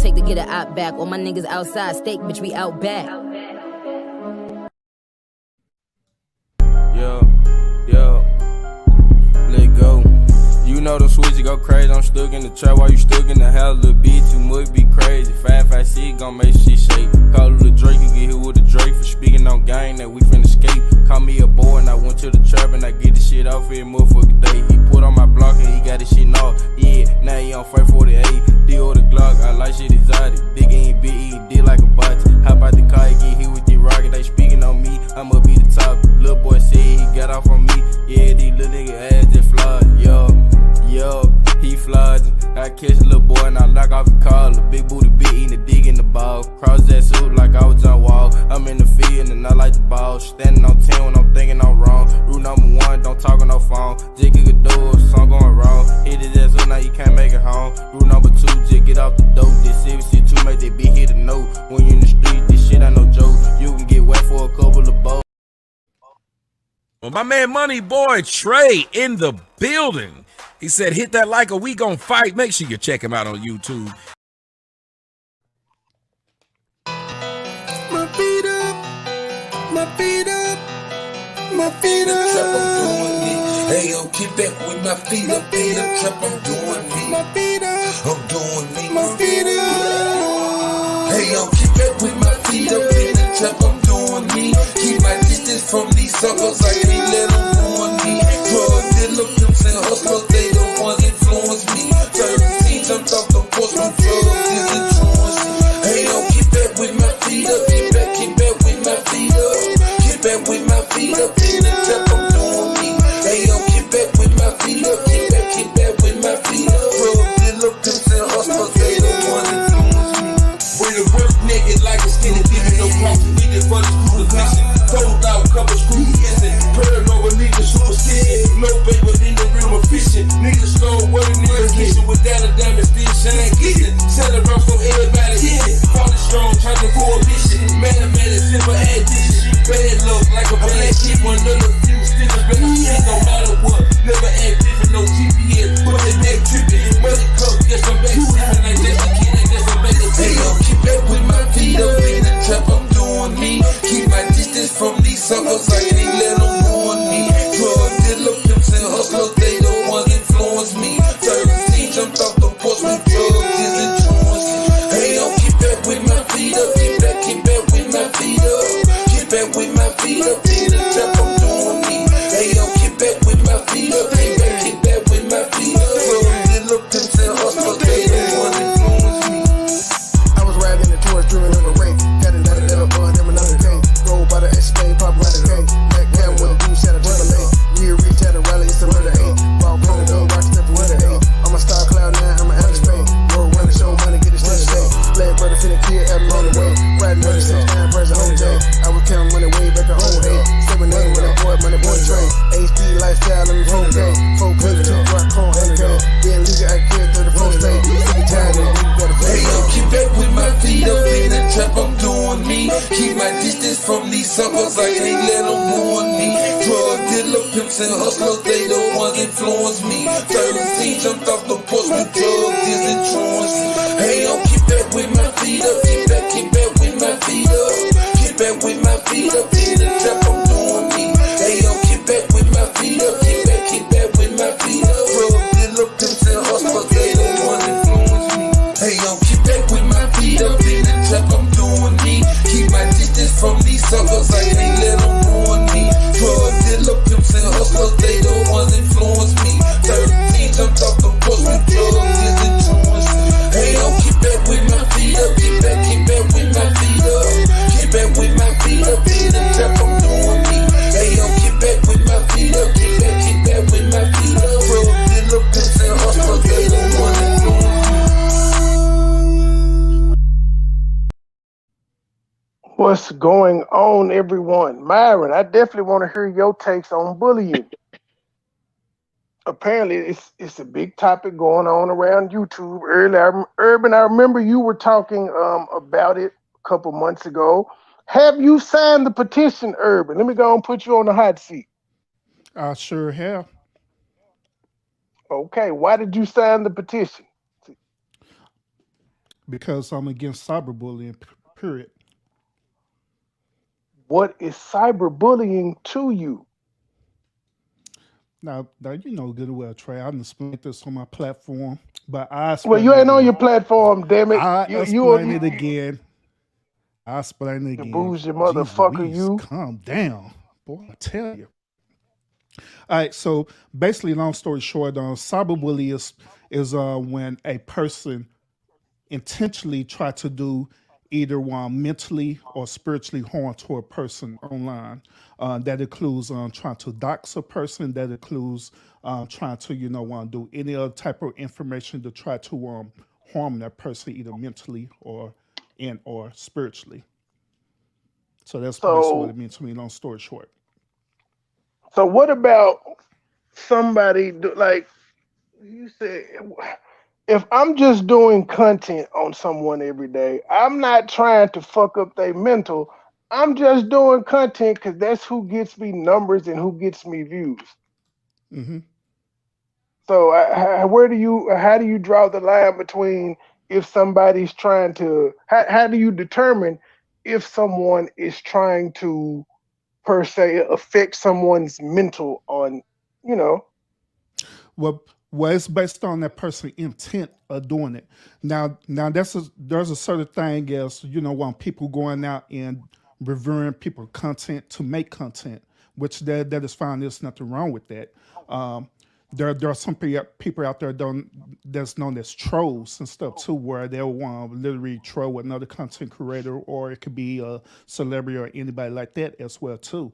take to get an op back. All my niggas outside, steak, bitch, we out back. Yo, let go. You know them switches go crazy, I'm stuck in the trap while you stuck in the house, little bitch, you must be crazy. 556 gon' make shit shake. Call it a Drake, you get hit with a Drake for speaking on gang that we finna escape. Call me a boy and I went to the trap and I get the shit off every motherfucking day. He put on my block and he got this shit off. Yeah, now he on 548. Deal with the Glock, I like shit exotic. Big ain't big, he did like a bot. Hop out the car, he get hit with the rocket. They speaking on me, I'ma be the top. Little boy said he got off on me. Yeah, these little nigga ass just flawed. Yo, he flooding. I catch a little boy and I knock off the collar. Big booty bitch eating the dig in the ball. Cross that suit like I was on wall. I'm in the field and I like the ball. Standing on 10 when I'm thinking I'm wrong. Rule number 1, don't talk on no phone. Just kick a door if something going wrong. Hit his ass up, now you can't make it home. Rule number 2, just get off the dope. This CBC2 make that bitch hit a note. When you in the street, this shit ain't no joke. You can get wet for a couple of bows. Well, my man MoneyBoy Trey in the building. He said, hit that like or we gon' fight. Make sure you check him out on YouTube. My feet up, my feet up, my feet up. Trap, I'm doing me. Hey, yo, keep back with my feet up in the trap, I'm doing me. My feet up, I'm doing me. My feet up. Hey, yo, keep back with my feet up in the trap, I'm doing me. Keep my distance from these suckers, I can't let them ruin me. Drug dealer, pimps and hustlers, they the ones influence me. 13 jumped off the porch from drugs, is influence. Hey, yo, keep back with my feet up, keep back with my feet up. Keep back with my feet up in the trap, I'm doing me. Hey, yo, keep back with my feet up, keep back with my feet up. Drug dealer, pimps and hustlers, they the ones influence me. When the work naked like a skinny bitch, no problem, we did for the school of fiction. Cold out, couple screws missing. Paranoid niggas superstition. No paper in the realm of fishing. Niggas stole what a nigga kissing. Without a diamond, still shine glisten. Set around so everybody hitting. Party strong, trying to coalition. Mathematics, simple addition. Bad luck like a bad shit. One of the few still better shit. No matter what, never act different. No GPS, put that neck tripping. Money cup, yes I'm back sipping. Like that's a kid, I guess I'm back to hey yo, keep back with my feet up in the trap, I'm doing me. Keep my distance from these suckers, I can't let them ruin me. Drug dealer, pimps and hustlers, they the ones influence me. 13 jumped off the porch with drugs, is influence. Hey yo, keep back with my feet up, keep back with my feet up. Keep back with my feet up in the trap, I'm doing me. Hey yo, keep back with my feet up, keep back with my feet up. Drug dealer, pimps and hustlers, they the ones influence me. I was riding the tours, driven on the rain. Got it, them another day. Roll by the Escalade, pop by the gate. Black cat with a blue shadow, Timberlake. Real reach at a rally, it's a murder eight. Ball playing the rock, step with an eight. I'm a star cloud now, I'm an outer Spain. Roll run the show, money, get it still stay. Black brother finna clear, I'm on the way. Riding on the 6-9, present whole day. I was counting money way back a whole day. 7 name with that boy, money boy train. HD lifestyle, I'm in 4K. 4K, 2 rock, cone, 100K. Being legal, I carry 34 state. Every time that we got a hey yo, keep back with my feet up in the trap, I'm doing me. Keep my distance from these suckers, I can't let them ruin me. Drug dealer, pimps and hustlers, they the ones influence me. 13 jumped off the porch with drugs, is influence. Hey yo, keep back with my feet up, keep back with my feet up. Keep back with my feet up in the trap, I'm doing me. Hey yo, keep back with my feet up, keep back with my feet up. Drug dealer, pimps and hustlers, they the ones influence me. Hey yo, keep back with my feet up in the trap, I'm doing me. Keep my distance from these suckers, I can't let them ruin me. Drug dealer, pimps and hustlers, they the ones influence me. 13 jumped off the porch with drugs, is influence. Hey yo, keep back with my feet up, keep back with my feet up. Keep back with my feet up in the trap, I'm doing me. Hey yo, keep back with my feet up, keep back with my feet up. Drug dealer, pimps and hustlers, they the ones influence me. What's going on, everyone? Myron, I definitely want to hear your takes on bullying. Apparently, it's a big topic going on around YouTube. Urban, I remember you were talking about it a couple months ago. Have you signed the petition, Urban? Let me go and put you on the hot seat. I sure have. Okay, why did you sign the petition? because I'm against cyberbullying. Period. What is cyberbullying to you? Now you know good and well, Trey. I done explained this on my platform, but I Well, explain you it ain't on your again. platform, damn it. I You, explain you, it again. I explain it you again. bougie Jeez motherfucker, Louise, you. calm down, boy. I tell you. All right. So basically, long story short, cyberbullying is when a person intentionally try to do either one mentally or spiritually harm to a person online. That includes trying to dox a person. That includes trying to do any other type of information to try to harm that person either mentally or spiritually. So that's basically what it So, means to me. Long story short. so what about somebody like you said? If I'm just doing content on someone every day, I'm not trying to fuck up their mental. I'm just doing content because that's who gets me numbers and who gets me views. Hmm. So, how do you draw the line between if somebody's trying to, how do you determine if someone is trying to per se affect someone's mental on, you know? Well, it's based on that person's intent of doing it. Now there's a certain thing as when people going out and reviewing people content to make content, which that is fine. There's nothing wrong with that. Um, there are some people out there that's known as trolls and stuff too, where they'll want to literally troll another content creator, or it could be a celebrity or anybody like that as well too.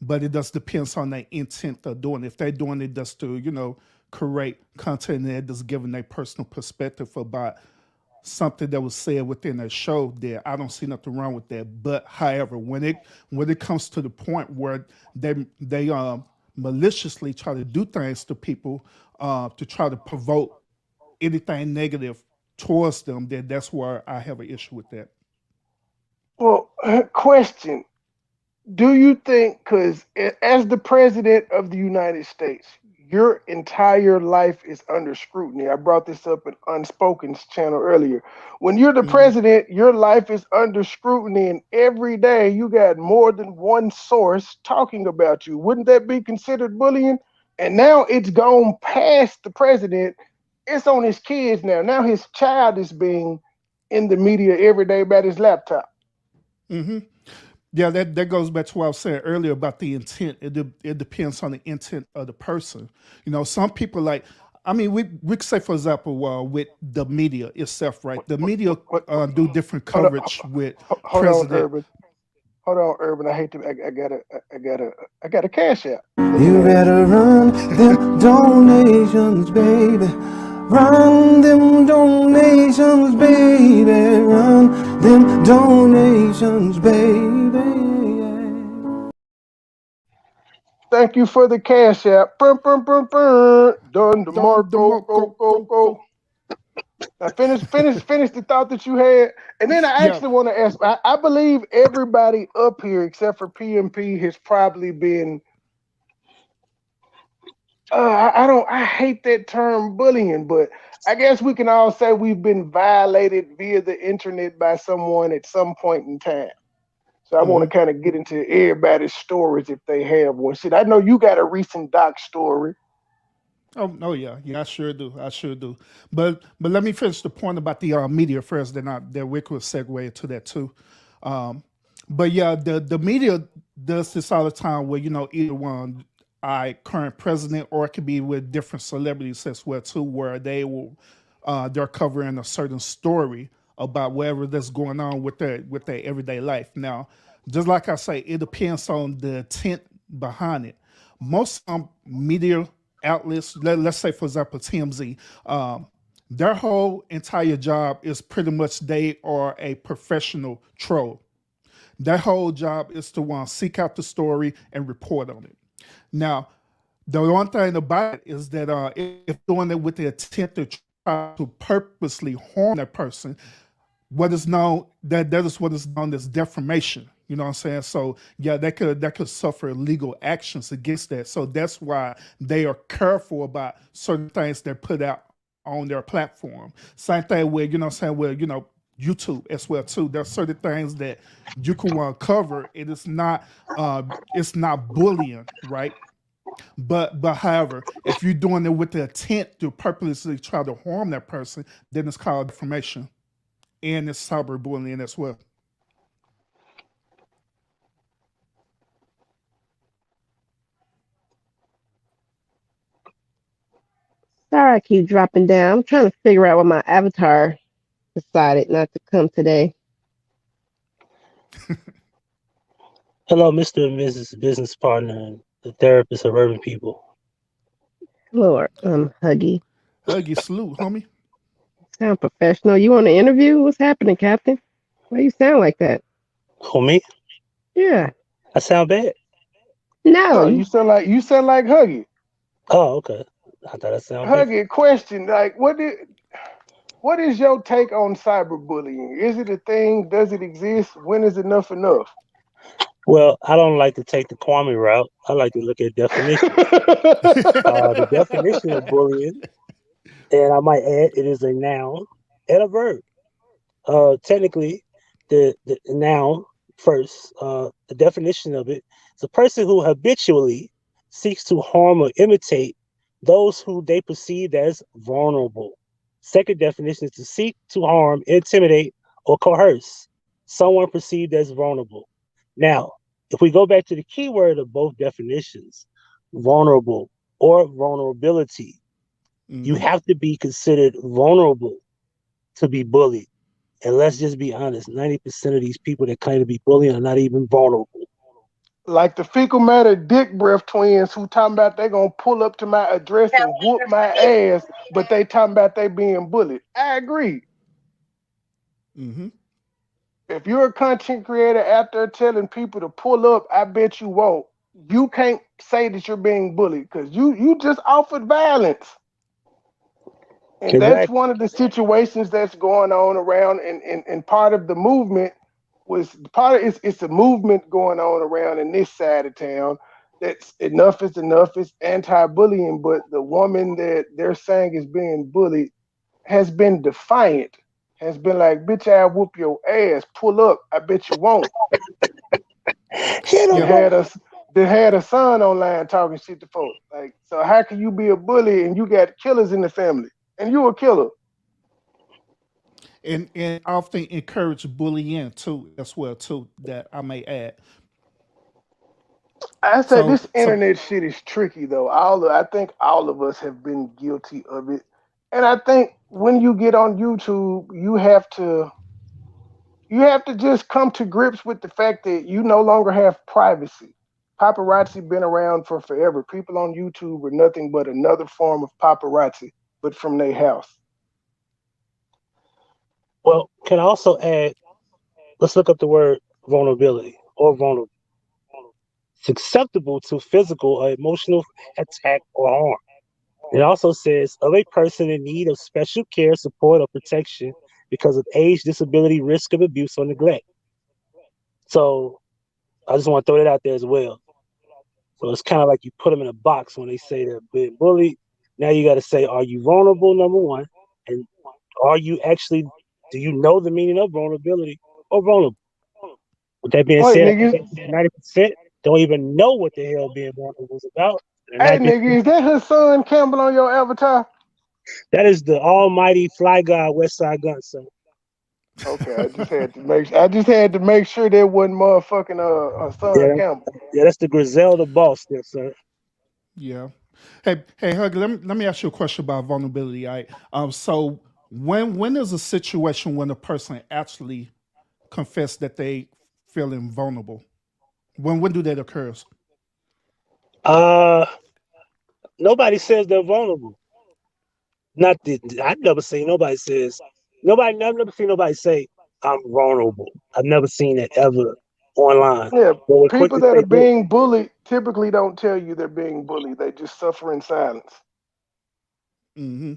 But it just depends on their intent of doing it. If they're doing it just to create content and they're just giving their personal perspective about something that was said within that show, there I don't see nothing wrong with that. But however, when it comes to the point where they maliciously try to do things to people to try to provoke anything negative towards them, then that's where I have an issue with that. Well, question. Do you think, because as the president of the United States, your entire life is under scrutiny? I brought this up in Unspoken's channel earlier. When you're the Hmm. president, your life is under scrutiny, and every day you got more than one source talking about you. Wouldn't that be considered bullying? And now it's gone past the president. It's on his kids now. Now his child is being in the media every day about his laptop. Hmm. Yeah, that goes back to what I was saying earlier about the intent. It depends on the intent of the person. Some people like, I mean, we could say, for example, with the media itself, right? The media What, do different hold on, coverage with hold on, president. Urban. Hold on, Urban. I hate to. I got a cash out. Let me You ask. better run them donations, baby. Run them donations, baby. Run them donations, baby. Thank you for the cash out. Done the Marco. Go, go, go. Go. Now finish the thought that you had, and then I Yeah. actually want to ask. I believe everybody up here except for PMP has probably been. I don't. I hate that term bullying, but I guess we can all say we've been violated via the internet by someone at some point in time. So I want to Hmm. kind of get into everybody's stories if they have one. Shit, I know you got a recent doc story. Oh yeah, I sure do. I sure do. But let me finish the point about the media first. Then we could segue into that too. Um, but yeah, the media does this all the time, where either one, I current president, or it could be with different celebrities as well too, where they're covering a certain story about whatever that's going on with their everyday life. Now, just like I say, it depends on the intent behind it. Most media outlets, let's say for example TMZ, their whole entire job is pretty much they are a professional troll. Their whole job is to want to seek out the story and report on it. Now, the one thing about it is that if doing it with the intent to try to purposely harm that person, what is known that is what is known as defamation. You know what I'm saying? So yeah, that could suffer legal actions against that. So that's why they are careful about certain things they put out on their platform. Same thing with, you know what I'm saying, with, you know, YouTube as well too. There's certain things that you can cover. It's not bullying, right? But however, if you're doing it with the intent to purposely try to harm that person, then it's called defamation, and it's cyberbullying as well. Sorry, I keep dropping down. I'm trying to figure out why my avatar decided not to come today. Hello, Mr. and Mrs. Business Partner and the therapist of urban people. Hello, Huggy. Huggy salute, homie. Sound professional. You want to interview? What's happening, Captain? Why you sound like that? Who, me? Yeah. I sound bad? No. You sound like Huggy. Oh, okay. I thought I sounded Huggy, question, like, what is your take on cyberbullying? Is it a thing? Does it exist? When is enough enough? Well, I don't like to take the Kwame route. I like to look at definitions. The definition of bullying, and I might add, it is a noun and a verb. Technically, the noun first, the definition of it is a person who habitually seeks to harm or imitate those who they perceive as vulnerable. Second definition is to seek to harm, intimidate, or coerce someone perceived as vulnerable. Now, if we go back to the key word of both definitions, vulnerable or vulnerability, you have to be considered vulnerable to be bullied. And let's just be honest, 90% of these people that claim to be bullied are not even vulnerable. Like the fecal matter dick breath twins who talking about they gonna pull up to my address and whoop my ass, but they talking about they being bullied. I agree. Mm-hmm. If you're a content creator out there telling people to pull up, I bet you won't. You can't say that you're being bullied because you just offered violence. And Exactly. that's one of the situations that's going on around, and part of the movement was it's a movement going on around in this side of town. That's enough is enough. It's anti-bullying, but the woman that they're saying is being bullied has been defiant. Has been like, bitch, I'll whoop your ass. Pull up. I bet you won't. They had a son online talking shit to folks. Like, so how can you be a bully and you got killers in the family? And you a killer. And often encourage bullying too, as well too, that I may add. I say this internet shit is tricky though. I think all of us have been guilty of it. And I think when you get on YouTube, you have to just come to grips with the fact that you no longer have privacy. Paparazzi been around for forever. People on YouTube are nothing but another form of paparazzi, but from their house. Well, can I also add, let's look up the word vulnerability or vulnerable. It's acceptable to physical or emotional attack or harm. It also says of a person in need of special care, support, or protection because of age, disability, risk of abuse, or neglect. So I just want to throw that out there as well. So it's kind of like you put them in a box when they say they're being bullied. Now you got to say, are you vulnerable, number one? And are you actually, do you know the meaning of vulnerability or vulnerable? With that being said, 90% don't even know what the hell being vulnerable is about. Hey, nigga, is that her son Campbell on your avatar? That is the almighty fly guy, West Side Gun, son. Okay, I just had to make sure that wasn't motherfucking son Campbell. Yeah, that's the Griselda boss there, sir. Yeah. Hey, Huggy, let me ask you a question about vulnerability. Right? So when is a situation when a person actually confess that they feeling vulnerable? When do that occurs? Nobody says they're vulnerable. I've never seen nobody say I'm vulnerable. I've never seen that ever online. Yeah, people that are being bullied typically don't tell you they're being bullied. They just suffer in silence. Mm-hmm.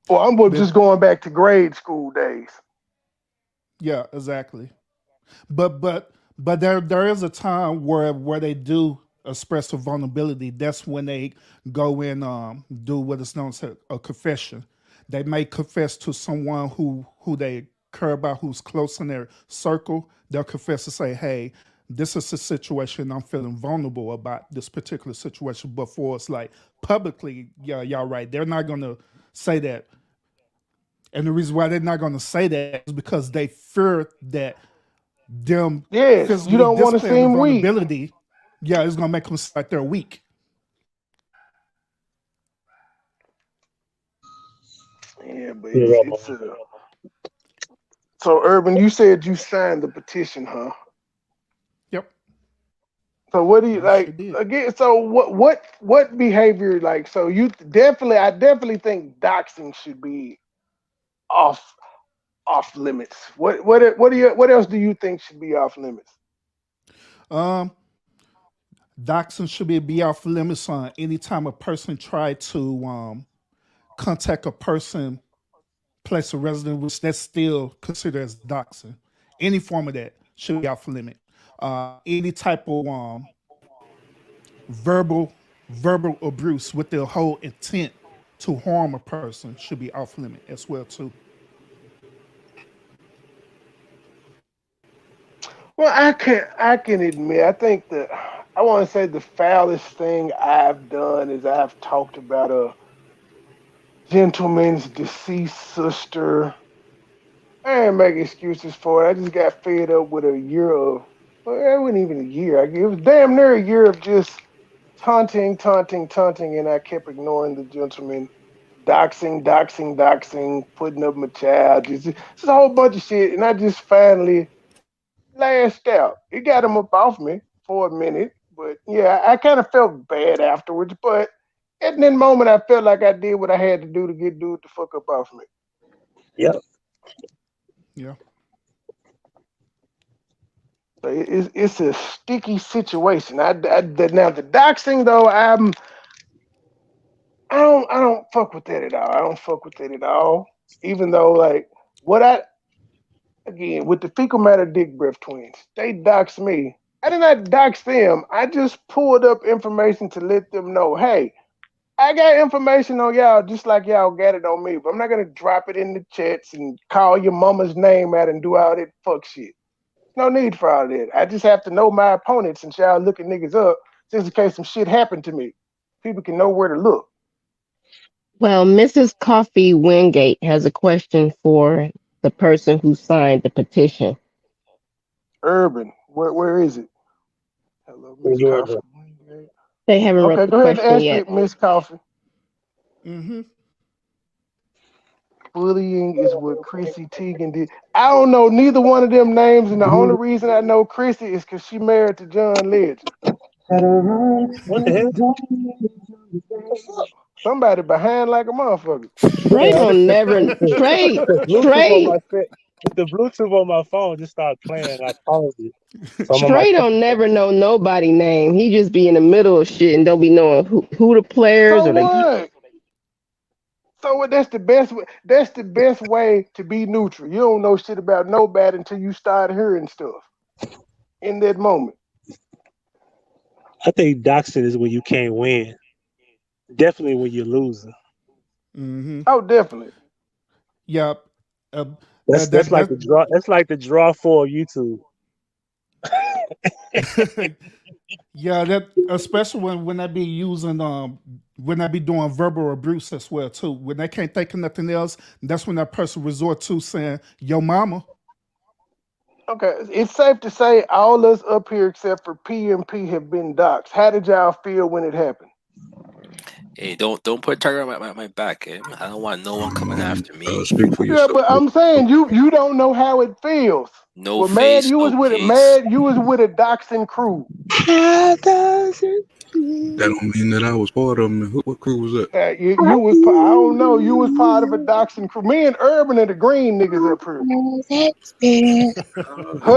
Well, I'm just going back to grade school days. Yeah, exactly. But there is a time where they do express a vulnerability. That's when they go and do what is known as a confession. They may confess to someone who they care about, who's close in their circle. They'll confess to say, "Hey, this is a situation I'm feeling vulnerable about this particular situation." But for us, like publicly, yeah, y'all right. They're not gonna say that, and the reason why they're not gonna say that is because they fear that them Yes, you physically don't want to displaying the seem weak. vulnerability, yeah, it's gonna make them seem like they're weak. Yeah, but You're right, it's so Urban. You said you signed the petition, huh? Yep, So what do you I sure like did. again? So what behavior like? So I definitely think doxing should be off off limits. What else do you think should be off limits? Um, Doxing should be off limits on anytime a person try to contact a person, place of residence, which that's still considered as doxing. Any form of that should be off limit. Any type of verbal verbal abuse with the whole intent to harm a person should be off limit as well too. Well, I can admit I think that I want to say the foulest thing I've done is I've talked about a gentleman's deceased sister. I ain't make excuses for it. I just got fed up with a year of, well, it wasn't even a year. It was damn near a year of just taunting, and I kept ignoring the gentleman. Doxing, putting up my child. Just a whole bunch of shit. And I just finally lashed out. It got him up off me for a minute. But yeah, I kind of felt bad afterwards. But at that moment, I felt like I did what I had to do to get dude the fuck up off me. Yep. Yeah. So it's a sticky situation. Now the doxing though, I don't fuck with that at all. I don't fuck with that at all. Even though like what I again with the fecal matter dick breath twins, they doxed me. I did not dox them. I just pulled up information to let them know, hey, I got information on y'all just like y'all got it on me, but I'm not gonna drop it in the chats and call your mama's name out and do all that fuck shit. No need for all that. I just have to know my opponents and y'all looking niggas up just in case some shit happened to me. People can know where to look. Well, Mrs. Coffee Wingate has a question for the person who signed the petition. Urban, where is it? Hello, In Miss Coffee. Georgia. They haven't wrote Okay, the go ahead and question ask yet. it, Miss Coffee. Mm-hmm. Bullying is what Chrissy Teigen did. I don't know neither one of them names, and the only reason I know Chrissy is because she married to John Legend. What the hell? What's up? Somebody behind like a motherfucker. Trey don't never Trey The Bluetooth on Trey my the Bluetooth on my phone just started playing. And I paused it. So I'm on my Trey don't never know nobody name. He just be in the middle of shit and don't be knowing who the players So or the what? So what? That's the best. That's the best way to be neutral. You don't know shit about nobody until you start hearing stuff in that moment. I think doxing is when you can't win. Definitely when you're losing. Mm-hmm. Oh, definitely. Yeah. That's like the draw. That's like the draw for YouTube. Yeah, that especially when they be using when they be doing verbal abuse as well too. When they can't think of nothing else, that's when that person resort to saying "Yo, mama." Okay, it's safe to say all us up here except for P and P have been doxxed. How did y'all feel when it happened? Hey, don't put a target on my back. Eh? I don't want no one coming after me. Speak for Yeah, yourself. but I'm saying you don't know how it feels. No Well, face, you was no with case. you was with a doxing crew. That don't mean that I was part of them. What crew was that? You was I don't know. You was part of a doxing crew. Me and Urban and the Green niggas up here.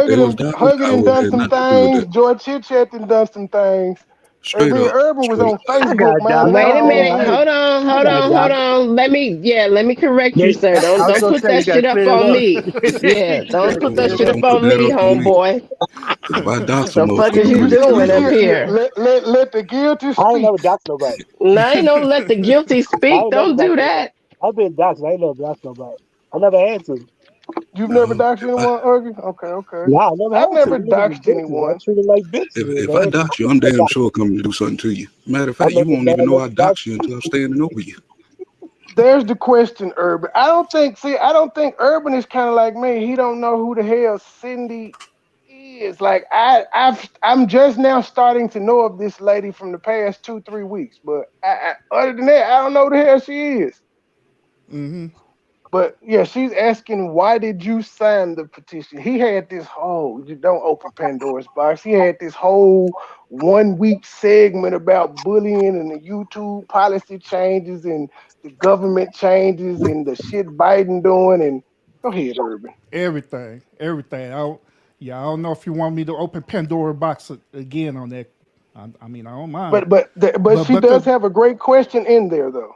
They was down with Hugging I and would done have some nothing to do with things. that. George Chit Chat and done some things. Straight Me and up. Urban was on I Facebook, got man. doxed. Wait a minute. Hey, Hold on. Let me correct you, sir. I was Don't gonna put say you that got shit to up clear it on up. me. Yeah, don't put that shit up Don't put on that me, up on me. homeboy. If I dox a The fuck is motherfucker, you bring it to doing me. up here? let the guilty I ain't speak. never doxed nobody. I ain't don't let the guilty I speak. ain't never Don't do doxed nobody. that. I've been doxxed. I ain't never doxxed nobody. I never had to. You've never No, doxed anyone, Ergy? Okay. Nah, I never I've had to. never Them niggas was doxed bitches. I anyone. treat them like bitches. if I dox you, I'm damn sure coming to do something to you. Matter of I fact, you remember won't even bad know enough I to dox dox you until I'm standing over you. There's the question, Urban. I don't think Urban is kind of like me. He don't know who the hell Cindy is. Like I'm just now starting to know of this lady from the past 2-3 weeks. But other than that, I don't know who the hell she is. Mm-hmm. But yeah, she's asking, why did you sign the petition? He had this whole, you don't open Pandora's box. He had this whole 1 week segment about bullying and the YouTube policy changes and the government changes and the shit Biden doing. And go ahead, Urban. Everything. I don't know if you want me to open Pandora box again on that. I mean, I don't mind. But But she but does the have a great question in there, though.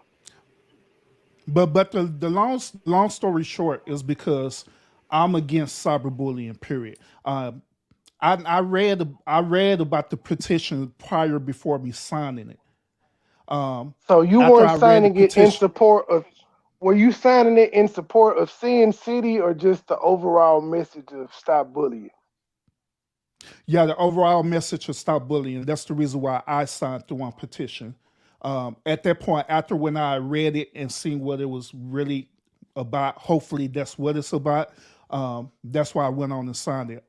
but the long story short is because I'm against cyberbullying. Period. I read about the petition prior before me signing it. So you After weren't I read the signing it in petition, support of, were you signing it in support of Sin City or just the overall message of stop bullying? yeah, the overall message is stop bullying. That's the reason why I signed the one petition. At that point, after when I read it and seen what it was really about, hopefully that's what it's about. That's why I went on and signed it.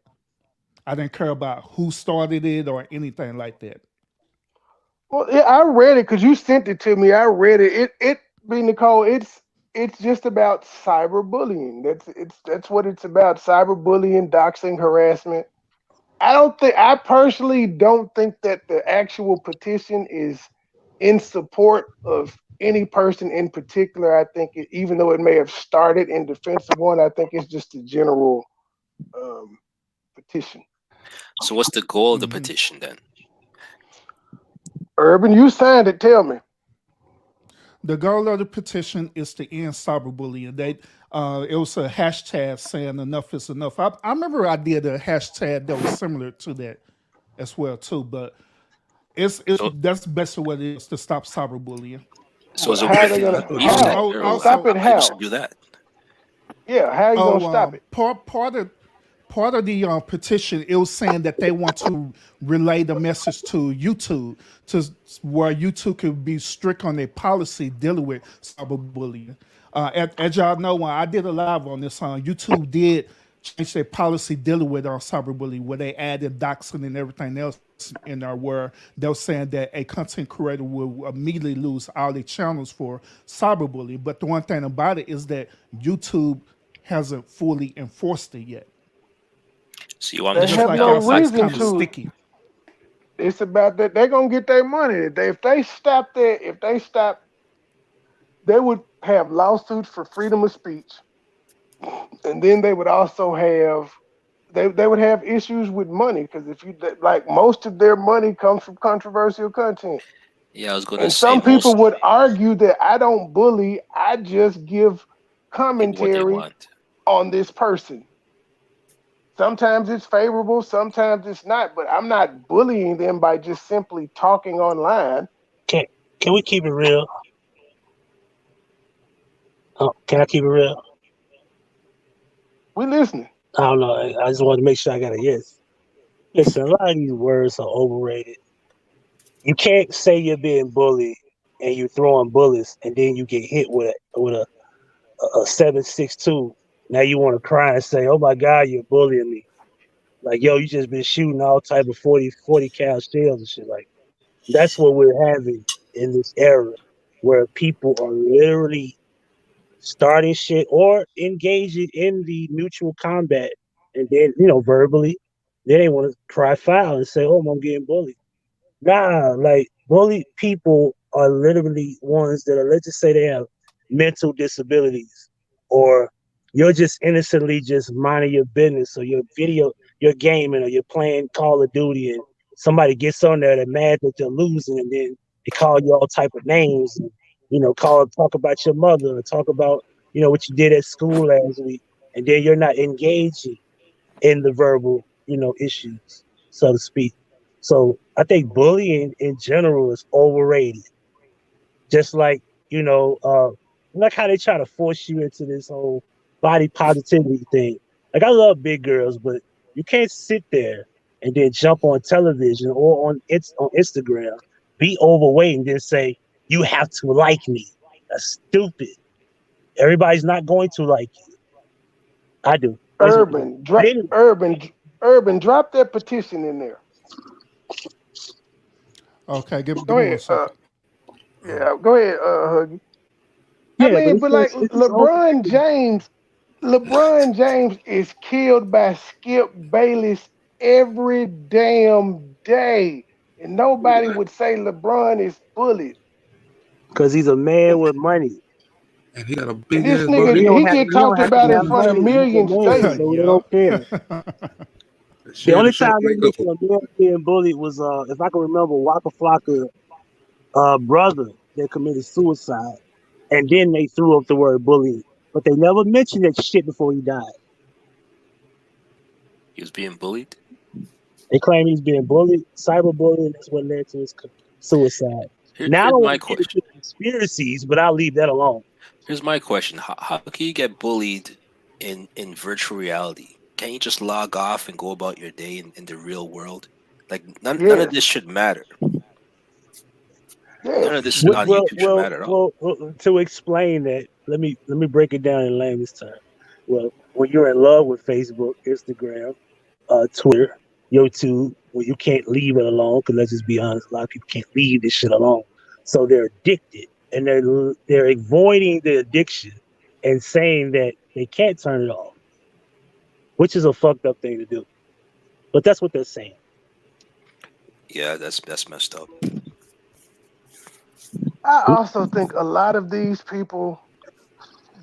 I didn't care about who started it or anything like that. Well, yeah, I read it because you sent it to me. I read it. Be Nicole. It's just about cyberbullying. That's what it's about. Cyberbullying, doxing, harassment. I personally don't think that the actual petition is in support of any person in particular. I think even though it may have started in defense of one, I think it's just a general um, petition. So what's the goal of the Mhm. petition then? Urban, you signed it. Tell me. The goal of the petition is to end cyberbullying. It was a hashtag saying enough is enough. I remember I did a hashtag that was similar to that as well too, but it's So that's basically what it is to stop cyberbullying. so is it How are worth they it? gonna? You Oh, said How oh, earlier. stop also, it? How you How? should do that? Yeah, how are you gonna stop it? Part of the petition, it was saying that they want to relay the message to YouTube to where YouTube could be strict on their policy dealing with cyberbullying. As y'all know, when I did a live on this, YouTube did change their policy dealing with cyberbullying, where they added doxing and everything else in there, where they were saying that a content creator will immediately lose all their channels for cyberbullying. But the one thing about it is that YouTube hasn't fully enforced it yet. So you want them to They Just shut have like no down y'all say, it's reason kind of YouTube? to. sticky. It's about that they're gonna get their money. If they stop that, if they stop, they would have lawsuits for freedom of speech, and then they would also have they would have issues with money because if you like most of their money comes from controversial content, Yeah, I was gonna and say some people most would argue that I don't bully, I just give people what they commentary want. on this person. Sometimes it's favorable, sometimes it's not, but I'm not bullying them by just simply talking online. Can can we keep it real? Can I keep it real? We listening. I don't know. I just want to make sure I got a yes. Listen, a lot of these words are overrated. You can't say you're being bullied and you throwing bullets and then you get hit with a 7.62. Now you want to cry and say, "Oh my God, you're bullying me!" Like, yo, you just been shooting all type of 40 cal shells and shit. Like, that's what we're having in this era, where people are literally starting shit or engaging in the mutual combat, and then verbally, then they want to cry foul and say, "Oh, I'm getting bullied." Nah, like bullied people are literally ones that are, let's just say they have mental disabilities, or you're just innocently just minding your business, or you're gaming, or you're playing Call of Duty, and somebody gets on there, they're mad that they're losing, and then they call you all type of names, and talk about your mother, or talk about what you did at school last week, and then you're not engaging in the verbal, issues, so to speak. So I think bullying in general is overrated. Just like, you know, uh, like how they try to force you into this whole body positivity thing. Like I love big girls, but you can't sit there and then jump on television or on Instagram, be overweight, and then say you have to like me. That's stupid. Everybody's not going to like you. I do. That's what, Urban, but anyway, Urban, drop that petition in there. Okay, give Go me 1 ahead. second. Yeah, go ahead, Huggy. I yeah, but mean, but like it's just LeBron James is killed by Skip Bayless every damn day, and nobody would say LeBron is bullied. because he's a man with money. And he got a And big this ass nigga, body. He he don't have get he don't talked have to about in have front of money. He's a millions man, daily. so they Yup. don't care. The Share the only show time they make up for. mentioned a man being bullied was if I can remember, Waka Flocka brother that committed suicide, and then they threw up the word bullying, but they never mentioned that shit before he died. He was being bullied. They claim he's being bullied, cyberbullying. That's what led to his suicide. Now I Here's don't my want to get question. into conspiracies, but I'll leave that alone. Here's my question. How can you get bullied in virtual reality? Can't you just log off and go about your day in the real world? Like none of Yes, this should matter. yes. None of this Well, on well, YouTube should well, matter at all. to explain that, let me break it down in layman's terms. Well, when you're in love with Facebook, Instagram, Twitter, YouTube, well, you can't leave it alone. Because let's just be honest, a lot of people can't leave this shit alone. So they're addicted, and they're avoiding the addiction and saying that they can't turn it off, which is a fucked up thing to do. But that's what they're saying. Yeah, that's messed up. I also think a lot of these people,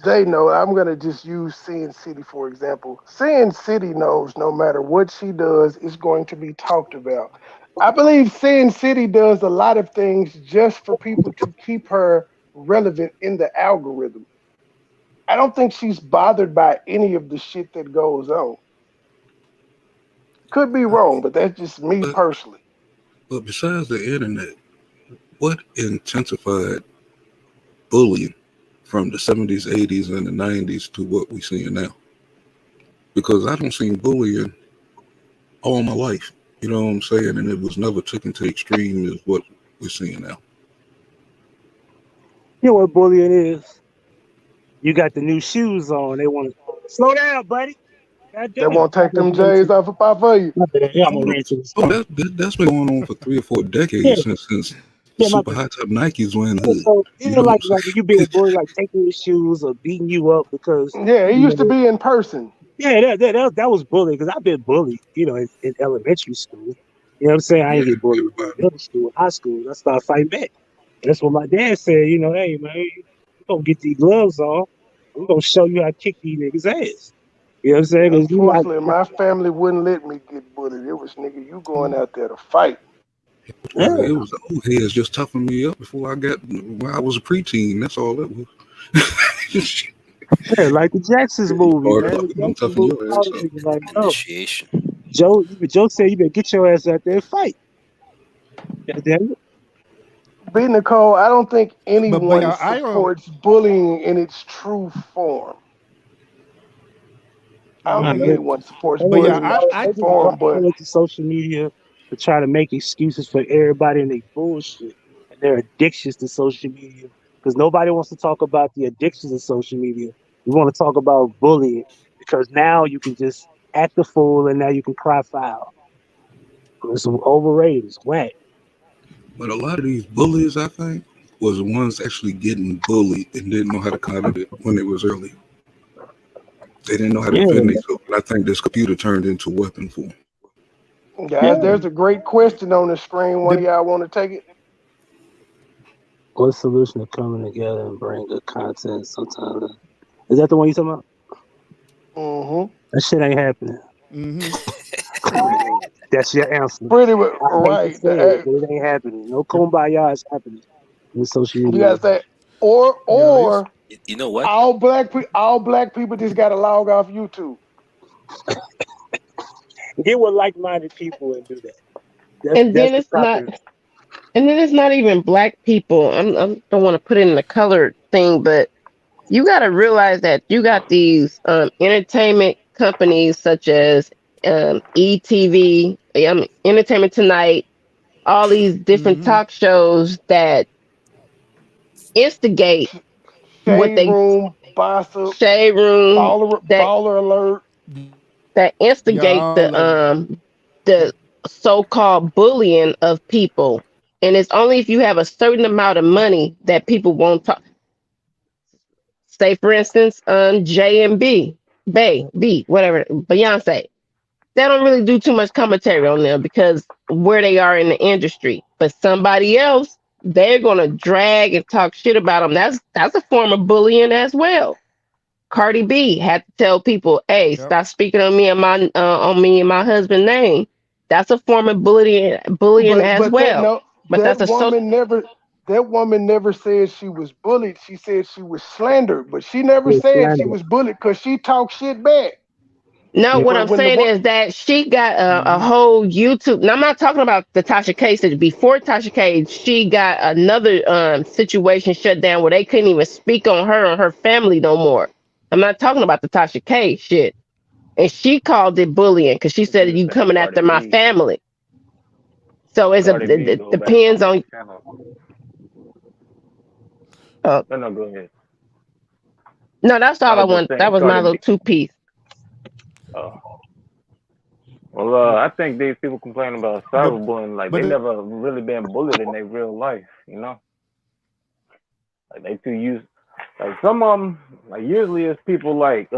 they know. I'm gonna just use Sin City for example. Sin City knows no matter what she does, it's going to be talked about. I believe Sin City does a lot of things just for people to keep her relevant in the algorithm. I don't think she's bothered by any of the shit that goes on. Could be wrong, but that's just me But personally. but besides the internet, what intensified bullying from the 70s, 80s, and the 90s to what we seeing now? Because I don't see bullying all my life. You know what I'm saying? And it was never taken to extreme as what we're seeing now. You know what bullying is? You got the new shoes on. They want to slow down, buddy. God They damn. won't take them J's off of Pop for you. Yeah, I'm Oh, gonna no. answer this. Oh, that's been going on for 3 or 4 Yeah, decades since yeah, my super high top Nikes were in the yeah, hood. so You even know what like I'm you being bullied, like taking your shoes or beating you up because Yeah, it you used to know, be in person. yeah, that was bullying because I've been bullied, in elementary school. You know what I'm saying? I saying? ain't get Yeah, bullied in everybody. middle school, high school. I started fighting back. And that's what my dad said. Hey man, you gonna get these gloves on. We're gonna show you how to kick these niggas ass. You know what I'm saying? Because you not. Unfortunately, my family wouldn't let me get bullied. It was nigga, you going out there to fight. Yeah, It was the old heads just toughening me up before when I was a preteen. That's all it was. yeah, like the Jacksons movie, Hard man. The luck, gonna Jacksons toughen movie, your all ass the up. niggas like, no. Initiation. Joe said you better get your ass out there and fight. God damn it. B. Nicole, I don't think But anyone yeah, supports bullying in its true form. I don't think mhm. anyone supports But yeah, bullying in its I true They just form, brought but it to social media to try to make excuses for everybody and they bullshit and their addictions to social media. Because nobody wants to talk about the addictions of social media. We want to talk about bullying because now you can just act a fool and now you can cry foul. It's overrated. It's whack. But a lot of these bullies, I think, was the ones actually getting bullied and didn't know how to come out of it when it was early. They didn't know how to Yeah, defend themselves. And I think this computer turned into a weapon for them. guys, yeah. there's a great question on the screen. One of the, y'all want to take it? What solution to coming together and bring good content sometimes? Is that the one you talking about? Mm-hmm. That shit ain't happening. mhm. That's your answer. Pretty much I hate to right. say it, but it ain't happening. No kumbaya is happening in social You media. gotta say, or Yeah, it's or You know what? all black people just gotta log off YouTube. Get with like-minded people and do that. That's And that's then the it's not, proper. and then it's not even black people. I don't want to put it in the colored thing, but You got to realize that you got these entertainment companies such as ETV, Entertainment Tonight, all these different Mm-hmm. talk shows that instigate what Shade they Room, Gossip, shade room that Baller Alert. Yeah, instigate all of it. the so-called bullying of people, and it's only if you have a certain amount of money that people won't talk. Say for instance, J and B, whatever, Beyonce. They don't really do too much commentary on them because where they are in the industry. But somebody else, they're gonna drag and talk shit about them. That's a form of bullying as well. Cardi B had to tell people, "Hey, Yep. stop speaking on me and my husband's name." That's a form of bullying as But that well. no, But that that's a so woman never said she was bullied. She said she was slandered, but she never It's said she slander. was bullied because she talked shit back. No, Yeah. what But I'm when the saying one is that she got a Mm-hmm. whole YouTube. Now, I'm not talking about the Tasha K situation. Before Tasha K, she got another situation shut down where they couldn't even speak on her or her family no more. I'm not talking about the Tasha K shit. And she called it bullying because she What you said were you saying, coming Cardi after my B. family. So Cardi B, it go back depends on that on. channel. Uh, No, no, go ahead. no, that's I all I was just want. That saying, was my Cardi little B. two piece. Uh, well, I think these people complaining about But cyberbullying, like they but never really been bullied in their real life, you know? Like they too used, like some of them, like usually it's people like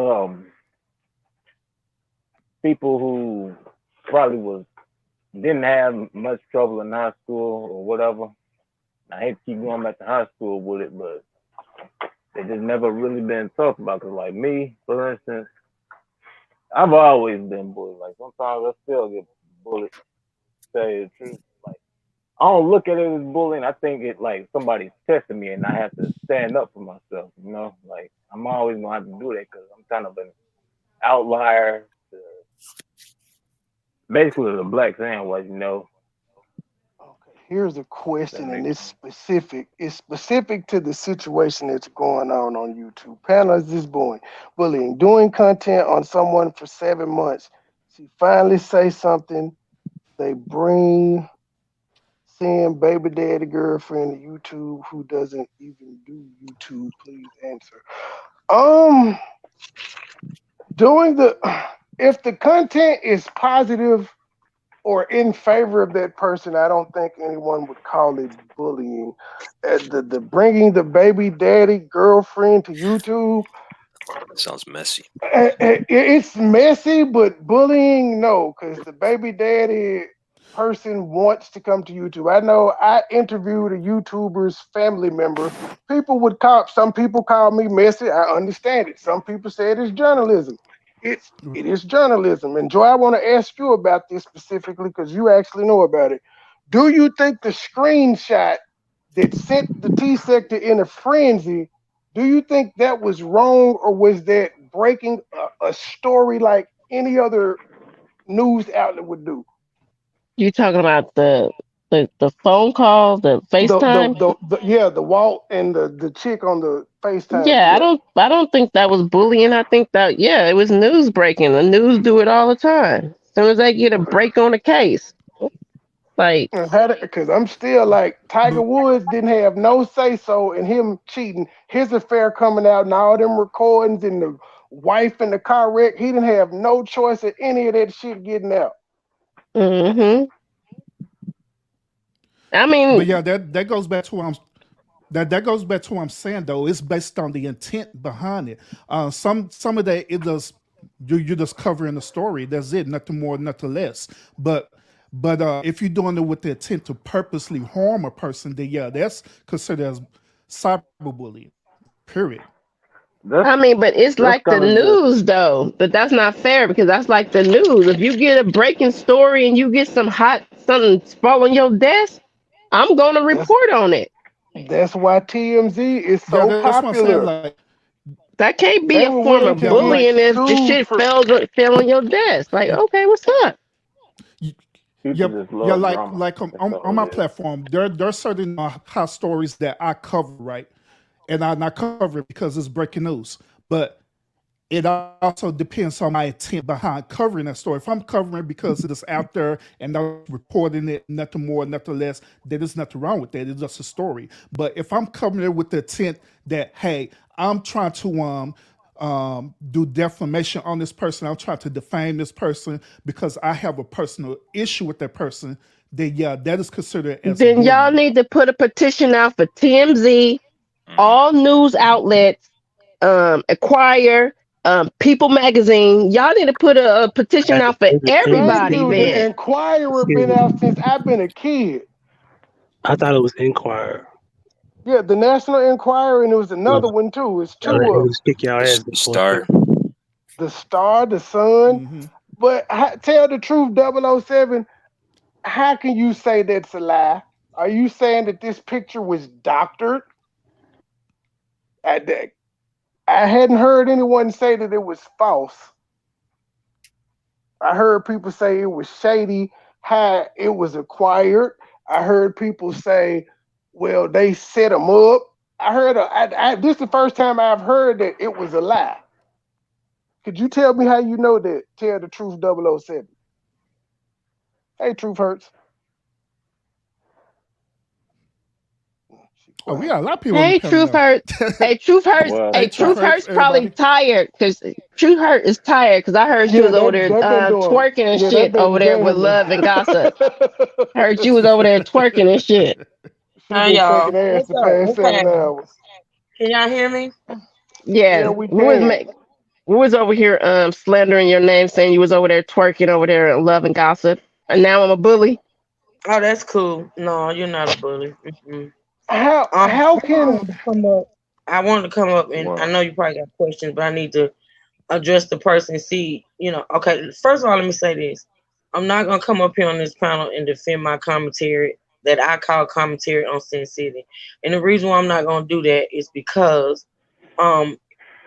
people who probably was didn't have much trouble in high school or whatever. I hate to keep going back to high school with it, but they just never really been talked about. Cause like me, for instance, I've always been bullied. Like sometimes I still get bullied. To tell you the truth, like I don't look at it as bullying. I think it like somebody's testing me, and I have to stand up for myself. You know, like I'm always gonna have to do that because I'm kind of an outlier. To, basically, the blacks and whites. You know, Okay, here's a if that question, and makes it's sense. specific. It's specific to the situation that's going on YouTube. Panel is this bullying, doing content on someone for 7 months. She finally say something. They bring seeing baby daddy girlfriend to YouTube who doesn't even do YouTube. Please answer. Um, doing the if the content is positive or in favor of that person, I don't think anyone would call it bullying. The bringing the baby daddy girlfriend to YouTube, Sounds messy. it's messy, but bullying, no, because the baby daddy person wants to come to YouTube. I know I interviewed a YouTuber's family member. Some people call me messy. I understand it. Some people say it is journalism. It is journalism. And Joy, I want to ask you about this specifically because you actually know about it. Do you think the screenshot that sent the T sector in a frenzy, do you think that was wrong, or was that breaking a story like any other news outlet would do? You talking about the phone call, the FaceTime? Yeah, the Walt and the chick on the FaceTime. Yeah, Yeah. I don't think that was bullying. I think that yeah, it was news breaking. The news do it all the time. As soon as they get a Okay. break on a case, like Because I'm still like Tiger but Woods didn't have no say so in him cheating. His affair coming out and all them recordings and the wife in the car wreck. He didn't have no choice in any of that shit getting out. hmm I but mean, yeah, that goes back to what I'm that goes back to what I'm saying though. It's based on the intent behind it. Some of that it does you just covering the story. That's it. Nothing more, nothing less. But if you're doing it with the intent to purposely harm a person, then yeah, that's considered as cyberbullying. Period. That's but it's that's like the kind of just news though. But that's not fair because that's like the news. If you get a breaking story and you get something fall on your desk, I'm gonna That's report on it. that's why TMZ is Yeah, so that's what I'm saying. popular. Like That can't be They a were form willing of to yeah, get like bullying if the sued shit for fell on your desk. Like, okay, what's up? y- people yeah, just yeah, love like drama. like That's on all my it is. platform, there are certain hot stories that I cover, right? and I not cover it because it's breaking news. But it also depends on my intent behind covering that story. If I'm covering it because it is out there and I'm reporting it, nothing more, nothing less, then there's nothing wrong with that. It's just a story. But if I'm covering it with the intent that, hey, I'm trying to do defamation on this person, I'm trying to defame this person because I have a personal issue with that person, then yeah, that is considered as Then y'all bullying. need to put a petition out for TMZ, all news outlets, Acquire, People Magazine. Y'all need to put a petition out for Thank everybody you. The then. Enquirer been out since I've been a kid. I thought it was Inquirer. Yeah, the National Enquirer, and there was another one too. It's two Y'all let of them. niggas kick y'all ass before. Star. The Star, the Sun. Mm-hmm. But tell the truth, 007. How can you say that's a lie? Are you saying that this picture was doctored? I hadn't heard anyone say that it was false. I heard people say it was shady, how it was acquired. I heard people say, well, they set them up. I heard, this is the first time I've heard that it was a lie. Could you tell me how you know that? Tell the truth, 007. Hey, Truth Hurts. Oh, we got a lot of people. Hey, Truth Hurts. Hey, Truth Hurts. Well, Hey, Hey, Truth Truth Hurts Hurts, probably everybody. tired because Truth Hurt is tired because I heard she was over there they've been doing, twerking and shit they've over been there with jamming. Love and Gossip. Heard you was over there twerking and shit. She Hi, been y'all. shaking ass What's the up? past What's 7 happening? hours. Can y'all hear me? Yeah, Yeah, we can. we was over here slandering your name, saying you was over there twerking over there in Love and Gossip, and now I'm a bully. Oh, that's cool. No, you're not a bully. Mm-mm. How I can wanted to come up. I wanted to come up, and I Wow. know you probably got questions, but I need to address the person and see, okay, first of all, let me say this. I'm not going to come up here on this panel and defend my commentary that I call commentary on Sin City. And the reason why I'm not going to do that is because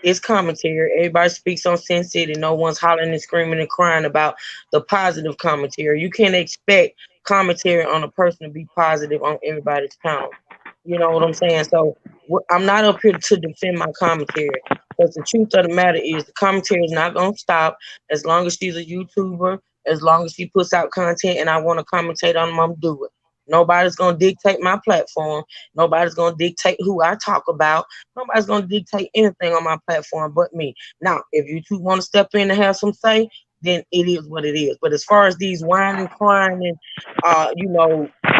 it's commentary. Everybody speaks on Sin City. No one's hollering and screaming and crying about the positive commentary. You can't expect commentary on a person to be positive on everybody's panel. You know what I'm saying? So I'm not up here to defend my commentary. Because the truth of the matter is the commentary is not going to stop as long as she's a YouTuber, as long as she puts out content and I want to commentate on them, I'm do it. Nobody's going to dictate my platform. Nobody's going to dictate who I talk about. Nobody's going to dictate anything on my platform but me. Now, if you two want to step in and have some say, then it is what it is. But as far as these whining, crying, and,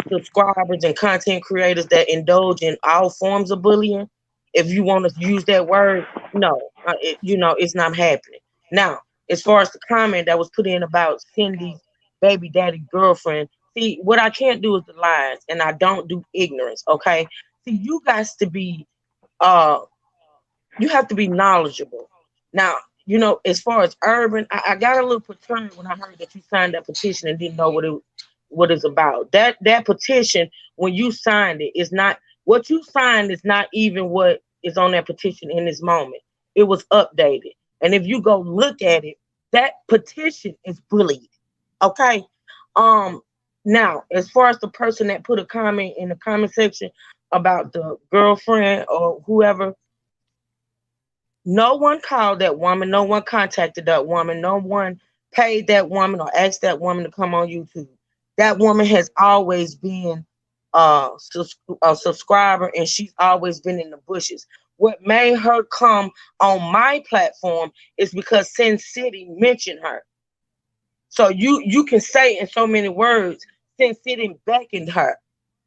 subscribers and content creators that indulge in all forms of bullying, if you want to use that word, no, it's not happening. Now, as far as the comment that was put in about Cindy's baby daddy girlfriend, see, what I can't do is the lies, and I don't do ignorance, okay? See, you guys to be, you have to be knowledgeable. Now, as far as Urban, I got a little perturbed when I heard that you signed that petition and didn't know what it's about. That petition, when you signed it, is not what you signed is not even what is on that petition in this moment. It was updated. And if you go look at it, that petition is bullied. Okay. Now, as far as the person that put a comment in the comment section about the girlfriend or whoever, no one called that woman, no one contacted that woman, no one paid that woman or asked that woman to come on YouTube. That woman has always been a subscriber, and she's always been in the bushes. What made her come on my platform is because Sin City mentioned her. So you can say in so many words, Sin City beckoned her.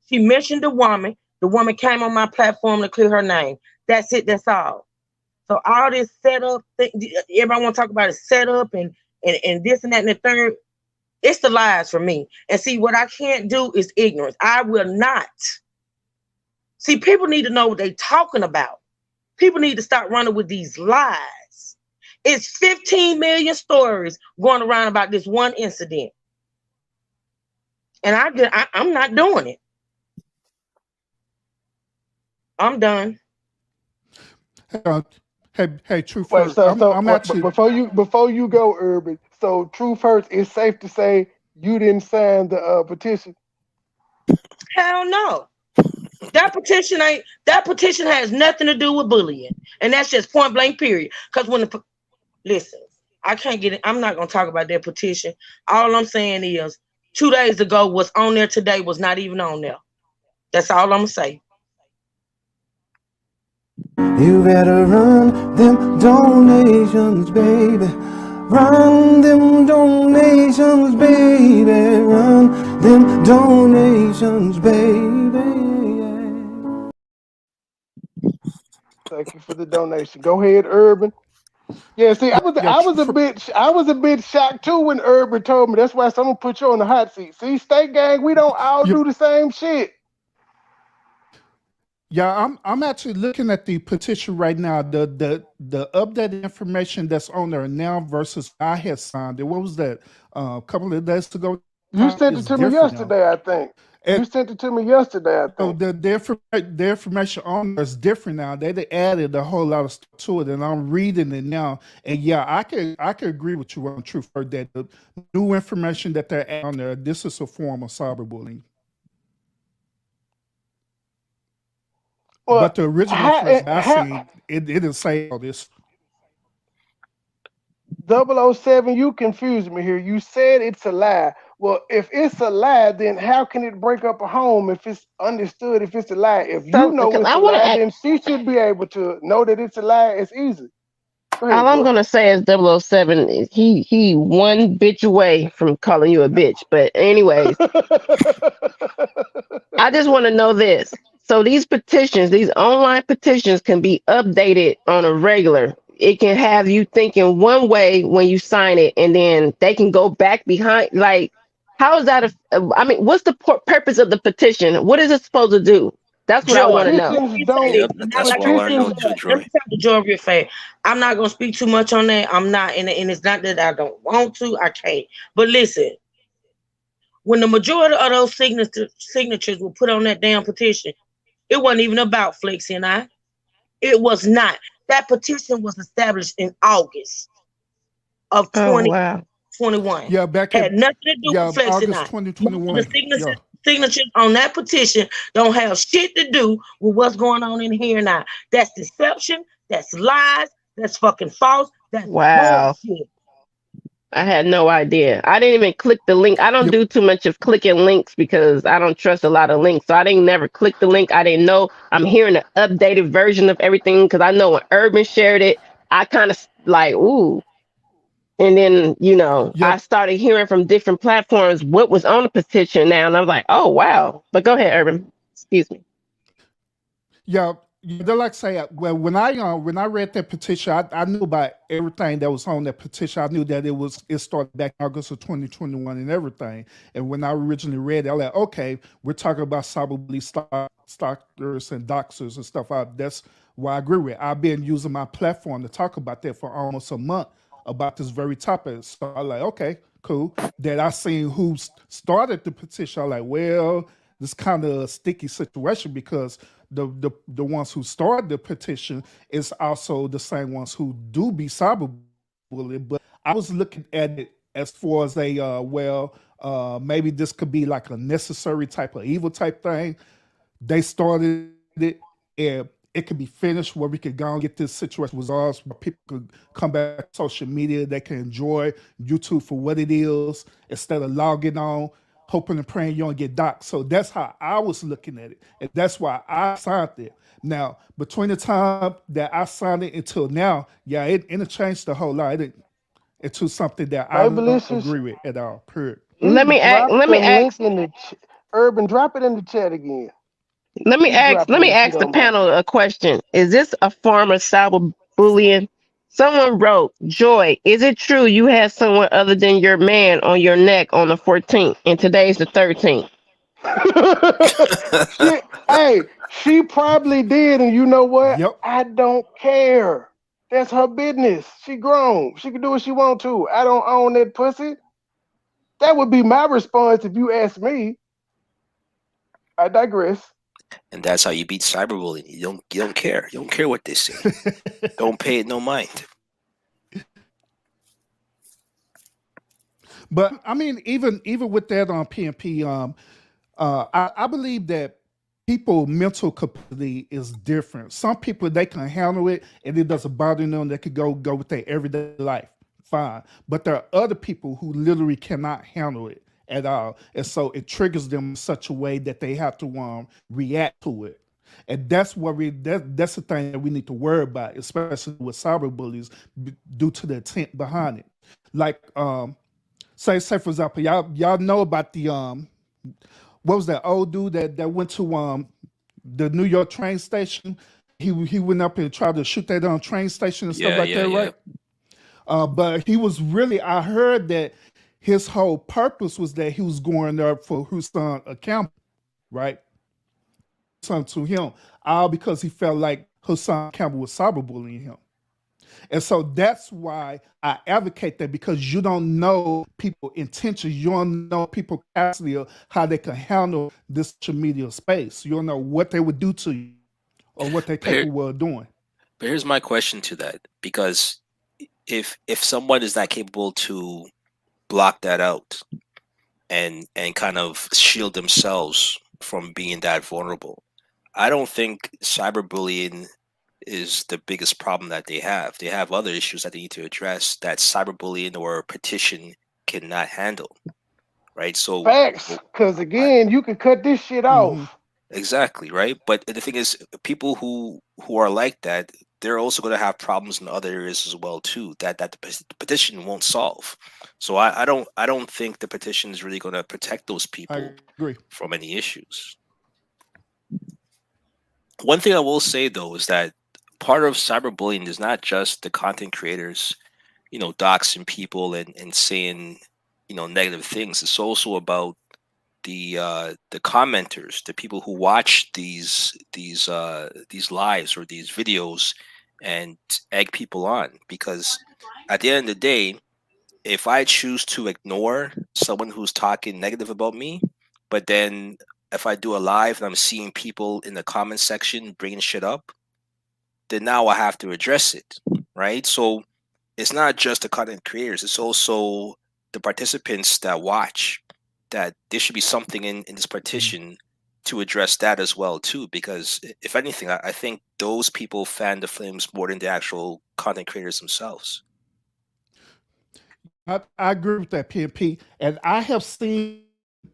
She mentioned the woman. The woman came on my platform to clear her name. That's it. That's all. So all this setup, everybody want to talk about is setup and this and that and the third. It's the lies for me. And see, what I can't do is ignorance. I will not. See, people need to know what they're talking about. People need to start running with these lies. It's 15 million stories going around about this one incident. And I'm not doing it. I'm done. Hey, Truth Wait, Hurts. so I'm actually before you go, Urban. So Truth Hurts, it's safe to say you didn't sign the petition. Hell no. That petition has nothing to do with bullying, and that's just point blank period. Because listen, I can't get it. I'm not gonna talk about that petition. All I'm saying is 2 days ago what's on there today was not even on there. That's all I'm gonna say. You better run them donations, baby. Run them donations, baby. Run them donations, baby. Thank you for the donation. Go ahead, Urban. Yeah, see, I was a bit shocked too when Urban told me. That's why someone put you on the hot seat. See, State Gang, we don't all do the same shit. Yeah, I'm actually looking at the petition right now. The updated information that's on there now versus I had signed it. What was that? A couple of days ago. You sent it to me yesterday, I think. You sent it to me yesterday, I think. So the information on there is different now. They added a whole lot of stuff to it, and I'm reading it now. And yeah, I can agree with you on truth that the new information that they're adding on there, this is a form of cyberbullying. Well, but the original version I seen, it didn't say all this. 007, you confused me here. You said it's a lie. Well, if it's a lie, then how can it break up a home if it's understood if it's a lie? If you know it's a lie, then she should be able to know that it's a lie. It's easy. All I'm gonna say is 007. He one bitch away from calling you a bitch. But anyways, I just want to know this. So these petitions, these online petitions, can be updated on a regular. It can have you thinking one way when you sign it, and then they can go back behind. Like, how is that? I mean, what's the purpose of the petition? What is it supposed to do? That's what I want to know. That's what I want to know too, Joy. Let me tell the Joy of your face. I'm not gonna speak too much on that. I'm not, and it's not that I don't want to. I can't. But listen, when the majority of those signatures were put on that damn petition, it wasn't even about Flexi and I. It was not. That petition was established in August of 2021. Yeah, had nothing to do with Flexi and I. August 2021. The signatures on that petition don't have shit to do with what's going on in here now. That's deception. That's lies. That's fucking false. That's bullshit. I had no idea. I didn't even click the link. I don't do too much of clicking links because I don't trust a lot of links. So I didn't never click the link. I didn't know. I'm hearing an updated version of everything because I know when Urban shared it, I kind of like, ooh. And then, I started hearing from different platforms what was on the petition now. And I was like, oh, wow. But go ahead, Urban. Excuse me. Yeah. They're like say, well, when I read that petition, I knew about everything that was on that petition. I knew that it started back in August of 2021 and everything. And when I originally read it, I was like, okay, we're talking about cyberbully stalkers and doxers and stuff. That's why I agree with it. I've been using my platform to talk about that for almost a month about this very topic. So I'm like, okay, cool. That I seen who started the petition. I'm like, well, this kind of a sticky situation because the ones who started the petition is also the same ones who do be cyberbullied. But I was looking at it as far as maybe this could be like a necessary type of evil type thing. They started it and it could be finished where we could go and get this situation resolved where people could come back to social media. They can enjoy YouTube for what it is instead of logging on, hoping and praying you don't get doxxed. So that's how I was looking at it. And that's why I signed it. Now, between the time that I signed it until now, it changed a whole lot. Into something that I don't agree with at all, period. Let me ask. Urban, drop it in the chat again. Let me ask the panel a question. Is this a form of cyberbullying? Someone wrote, Joy, is it true you had someone other than your man on your neck on the 14th and today's the 13th? She probably did, and you know what? Yep. I don't care. That's her business. She grown. She can do what she want to. I don't own that pussy. That would be my response if you ask me. I digress. And that's how you beat cyberbullying. You don't care. You don't care what they say. Don't pay it no mind. But I mean, even with that on PNP, I believe that people mental capacity is different. Some people they can handle it and it doesn't bother them. They could go with their everyday life, fine. But there are other people who literally cannot handle it at all, and so it triggers them in such a way that they have to react to it. And that's what that's the thing that we need to worry about, especially with cyberbullies, due to the intent behind it. Like say for example, y'all know about the what was that old dude that went to the New York train station? He went up and tried to shoot that train station and stuff Yeah, like yeah, that, yeah. right? But he was really, I heard that his whole purpose was that he was going there for Houston Campbell, right? Son to him, all because he felt like Hassan Campbell was cyberbullying him. And so that's why I advocate that, because you don't know people intentions, you don't know people capacity of how they can handle this social media space. You don't know what they would do to you or what they're But here, capable of doing. but here's my question to that, because if someone is not capable to block that out and kind of shield themselves from being that vulnerable, I don't think cyberbullying is the biggest problem that they have. They have other issues that they need to address that cyberbullying or a petition cannot handle, right? So, Facts. Cause I, again, you can cut this shit Hmm. off. exactly, right. But the thing is, people who are like that, they're also going to have problems in other areas as well too. That the petition won't solve. So I don't think the petition is really going to protect those I people agree. from any issues. One thing I will say though is that part of cyberbullying is not just the content creators, doxing people and saying, negative things. It's also about the commenters, the people who watch these lives or these videos and egg people on. Because at the end of the day, if I choose to ignore someone who's talking negative about me, but then if I do a live and I'm seeing people in the comment section bringing shit up, then now I have to address it, right? So it's not just the content creators, it's also the participants that watch, that there should be something in this partition to address that as well too, because if anything, I think those people fan the flames more than the actual content creators themselves. I agree with that, PNP. And I have seen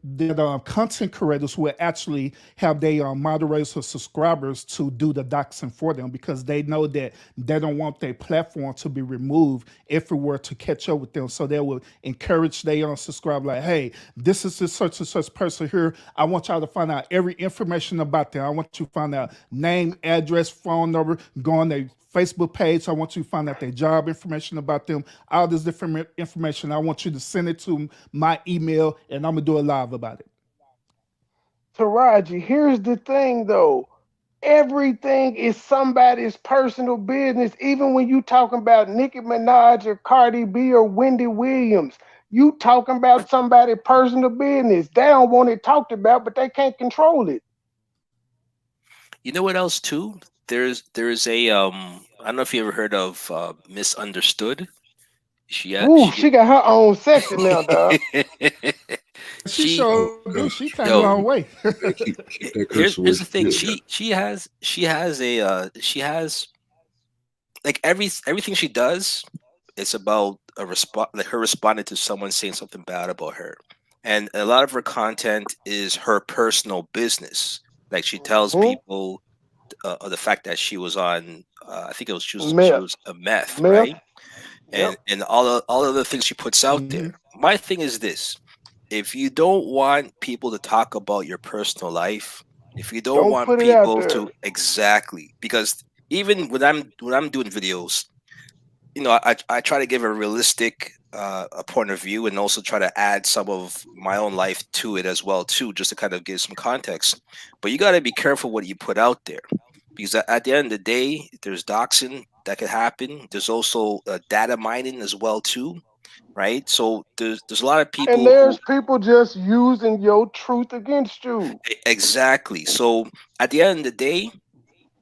that content creators will actually have their moderators or subscribers to do the doxing for them, because they know that they don't want their platform to be removed if it were to catch up with them. So they will encourage their subscribe, like, hey, this is this such and such person here. I want y'all to find out every information about them. I want you to find out name, address, phone number, go on their Facebook page. I want you to find out their job information about them, all this different information. I want you to send it to my email, and I'm gonna do a live about it. Taraji, here's the thing though. Everything is somebody's personal business. Even when you talking about Nicki Minaj or Cardi B or Wendy Williams, you talking about somebody's personal business. They don't want it talked about, but they can't control it. You know what else too? There's a I don't know if you ever heard of Misunderstood. Ooh, She she got her own section now, dog. She she Oh sure do. She gosh. came a yo long way. Yeah, keep that curse here's word. the thing. Yeah. She has like everything she does, it's about a response, like her responding to someone saying something bad about her, and a lot of her content is her personal business. Like she tells Hmm. people of the fact that she was on, I think it was she Meth. was a meth, Meth. right? Yep. And all of the things she puts out there. Hmm. My thing is this: if you don't want people to talk about your personal life, if you don't Don't want put it out people there. to, exactly, because even when I'm doing videos, I try to give a realistic a point of view, and also try to add some of my own life to it as well too, just to kind of give some context. But you got to be careful what you put out there, because at the end of the day, there's doxing that could happen. There's also data mining as well too, right? So there's a lot of And people who, there's people just using your truth against you. exactly. So at the end of the day,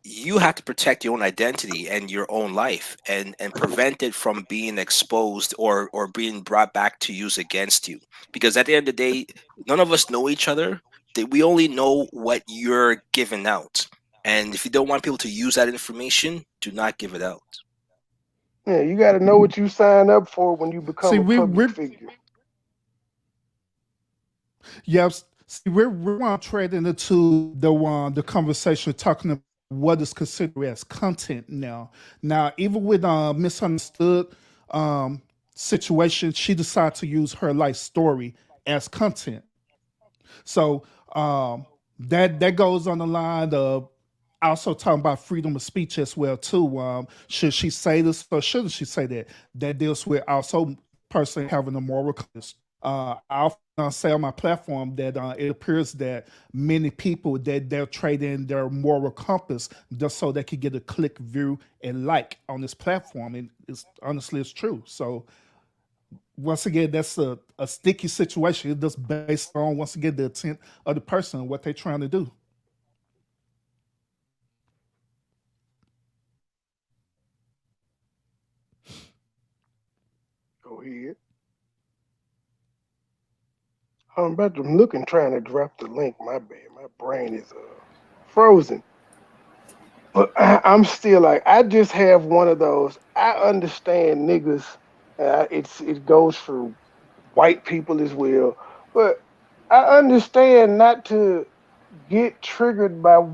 you have to protect your own identity and your own life, and prevent it from being exposed or being brought back to use against you, because at the end of the day, none of us know each other. we only know what you're giving out, and if you don't want people to use that information, do not give it out. Yeah, you got to know what you sign up for when you become See, a public we're figure. yes. See, we're trading into the conversation talking about what is considered as content now. Now, even with misunderstood um, situation, she decided to use her life story as content. So that goes on the line of also talking about freedom of speech as well too. Should she say this or shouldn't she say that? That deals with also person having a moral compass. I often say on my platform that it appears that many people that they're trading their moral compass just so they can get a click, view, and like on this platform, and it's honestly it's true. So once again, that's a sticky situation. It's just based on once again the intent of the person and what they're trying to do. Go ahead. I'm looking, trying to drop the link. My bad. My brain is frozen. But I'm still like, I just have one of those. I understand niggas. It goes for white people as well. But I understand not to get triggered by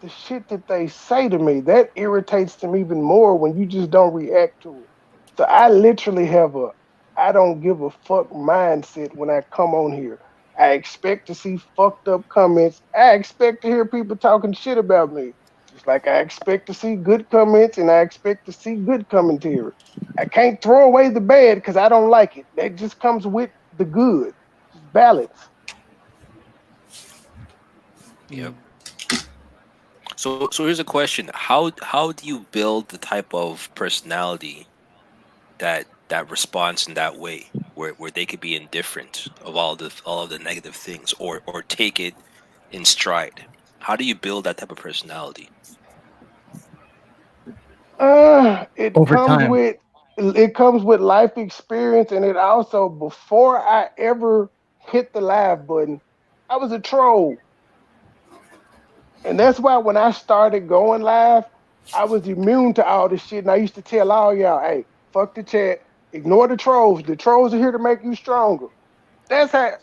the shit that they say to me. That irritates them even more when you just don't react to it. So I literally have a I don't give a fuck mindset when I come on here. I expect to see fucked up comments. I expect to hear people talking shit about me. Just like I expect to see good comments and I expect to see good commentary. I can't throw away the bad because I don't like it. That just comes with the good. Just balance. Yep. So here's a question: how do you build the type of personality that responds in that way, where they could be indifferent of all of the negative things, or take it in stride? How do you build that type of personality? It Over comes time. with it comes with life experience, and it also before I ever hit the live button, I was a troll, and that's why when I started going live, I was immune to all this shit, and I used to tell all y'all, "Hey, fuck the chat, ignore the trolls. The trolls are here to make you stronger." That's how.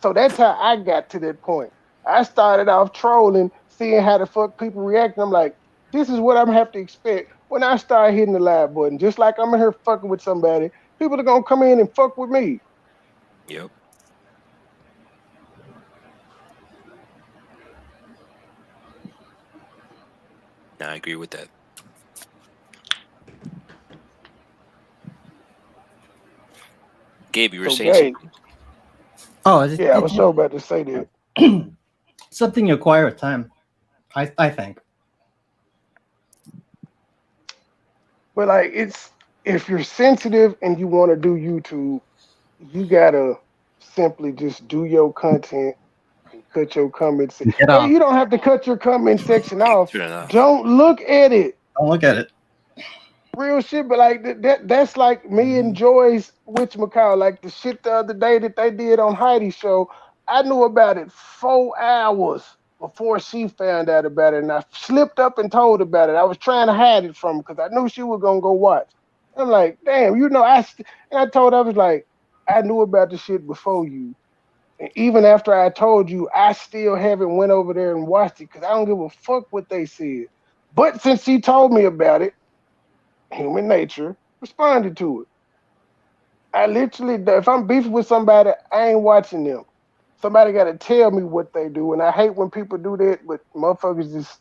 So that's how I got to that point. I started off trolling, seeing how the fuck people react. And I'm like, this is what I'm gonna have to expect when I start hitting the live button. Just like I'm in here fucking with somebody, people are gonna come in and fuck with me. Yep, I agree with that. Gabe, you were So, saying Gabe, something. Oh, yeah, I was so about to say that. something you acquire with time. I think. But like, it's if you're sensitive and you want to do YouTube, you gotta simply just do your content and cut your comment. Get Or off. you don't have to cut your comment section off. Turn it off. Don't look at it. Don't look at it. Real shit, but like that's like me and Joy's whatchamacallit, like the shit the other day that they did on Heidi's show. I knew about it 4 hours before she found out about it, and I slipped up and told about it. I was trying to hide it from her because I knew she was gonna go watch. I'm like, damn, and I told her, I was like, I knew about the shit before you, and even after I told you, I still haven't went over there and watched it because I don't give a fuck what they said. But since she told me about it, human nature responded to it. I literally, if I'm beefing with somebody, I ain't watching them. Somebody got to tell me what they do, and I hate when people do that. But motherfuckers just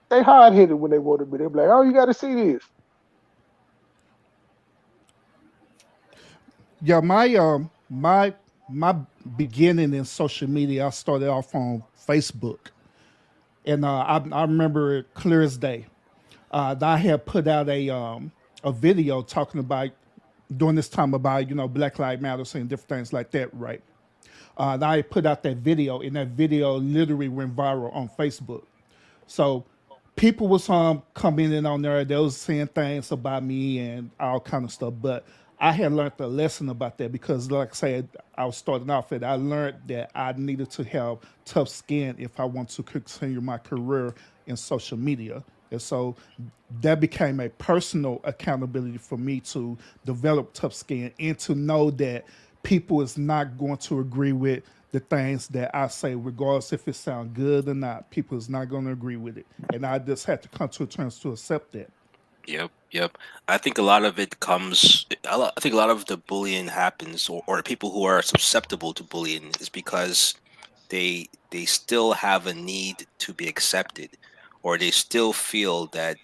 they hard headed when they want to be. They be like, "Oh, you got to see this." Yeah, my beginning in social media, I started off on Facebook, and I remember it clear as day. I had put out a video talking about during this time about Black Lives Matter and different things like that, right? And I put out that video, and that video literally went viral on Facebook. So people was commenting on there. They was saying things about me and all kind of stuff. But I had learned a lesson about that because, like I said, I was starting off and I learned that I needed to have tough skin if I want to continue my career in social media. And so that became a personal accountability for me to develop tough skin and to know that people is not going to agree with the things that I say, regardless if it sounds good or not. People is not going to agree with it. And I just had to come to terms to accept that. Yep. I think a lot of it comes. I think a lot of the bullying happens, or people who are susceptible to bullying, is because they still have a need to be accepted, or they still feel that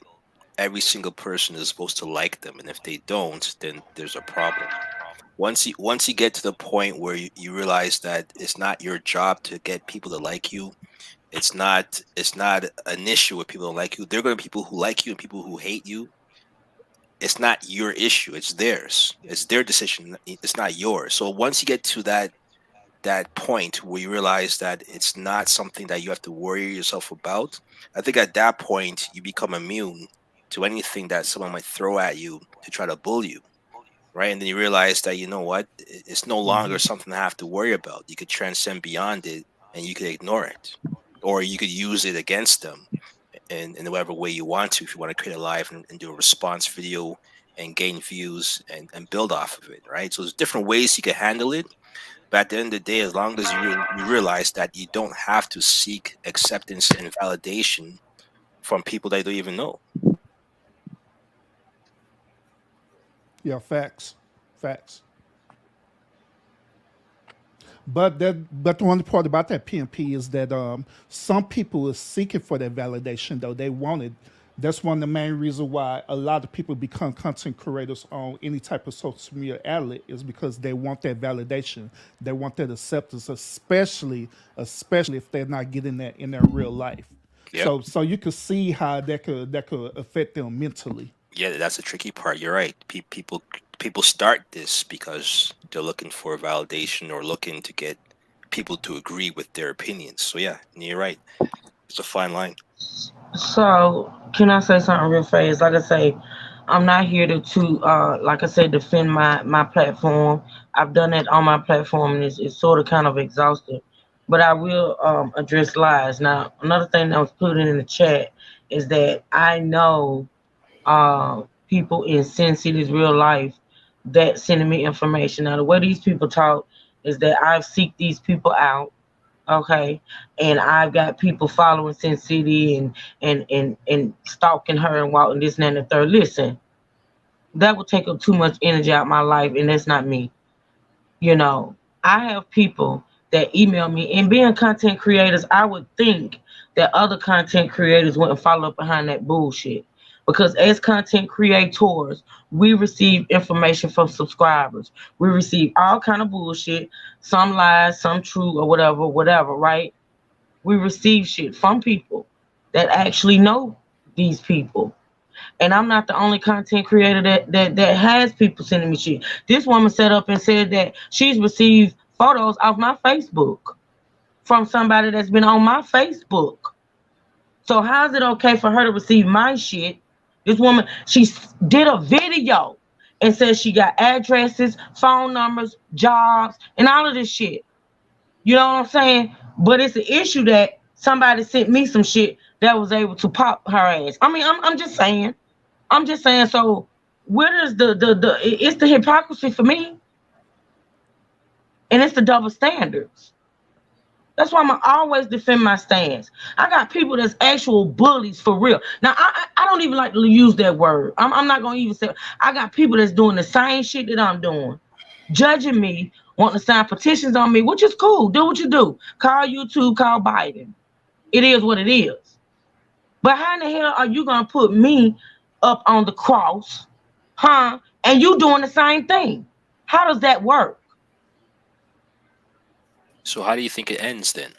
every single person is supposed to like them, and if they don't, then there's a problem. Once you get to the point where you realize that it's not your job to get people to like you, it's not an issue with people who like you. There are going to be people who like you and people who hate you. It's not your issue, it's theirs. It's their decision, it's not yours. So once you get to that point where you realize that it's not something that you have to worry yourself about, I think at that point you become immune to anything that someone might throw at you to try to bully you, right? And then you realize that, you know what, it's no longer something I have to worry about. You could transcend beyond it and you could ignore it, or you could use it against them in whatever way you want to. If you want to create a live and do a response video and gain views and build off of it, right? So there's different ways you can handle it. But at the end of the day, as long as you realize that you don't have to seek acceptance and validation from people that you don't even know. Yeah, facts. Facts. But the one part about that PMP is that some people are seeking for that validation though. They want it. That's one of the main reasons why a lot of people become content creators on any type of social media outlet is because they want that validation. They want that acceptance, especially if they're not getting that in their real life. Yep. So you can see how that could affect them mentally. Yeah, that's the tricky part. You're right. People start this because they're looking for validation or looking to get people to agree with their opinions. So yeah, you're right. It's a fine line. So, can I say something real fast? Like I say, I'm not here to like I said, defend my platform. I've done it on my platform, and it's sort of kind of exhausting. But I will address lies. Now, another thing that was put in the chat is that I know people in Sin City's real life that sending me information. Now, the way these people talk is that I've seeked these people out, okay, and I've got people following Sin City and stalking her and walking this and that and the third. Listen, that would take up too much energy out of my life, and that's not me. You know, I have people that email me, and being content creators, I would think that other content creators wouldn't follow up behind that bullshit. Because as content creators, we receive information from subscribers. We receive all kind of bullshit, some lies, some true, or whatever, right? We receive shit from people that actually know these people. And I'm not the only content creator that has people sending me shit. This woman set up and said that she's received photos off my Facebook from somebody that's been on my Facebook. So how is it okay for her to receive my shit? This woman, she did a video and said she got addresses, phone numbers, jobs, and all of this shit. You know what I'm saying? But it's an issue that somebody sent me some shit that was able to pop her ass. I mean, I'm just saying. I'm just saying. So where is it's the hypocrisy for me, and it's the double standards. That's why I'm always defend my stance. I got people that's actual bullies for real. Now, I don't even like to use that word. I'm not going to even say. I got people that's doing the same shit that I'm doing, judging me, wanting to sign petitions on me, which is cool. Do what you do. Call YouTube, call Biden. It is what it is. But how in the hell are you going to put me up on the cross, huh? And you doing the same thing? How does that work? So how do you think it ends then?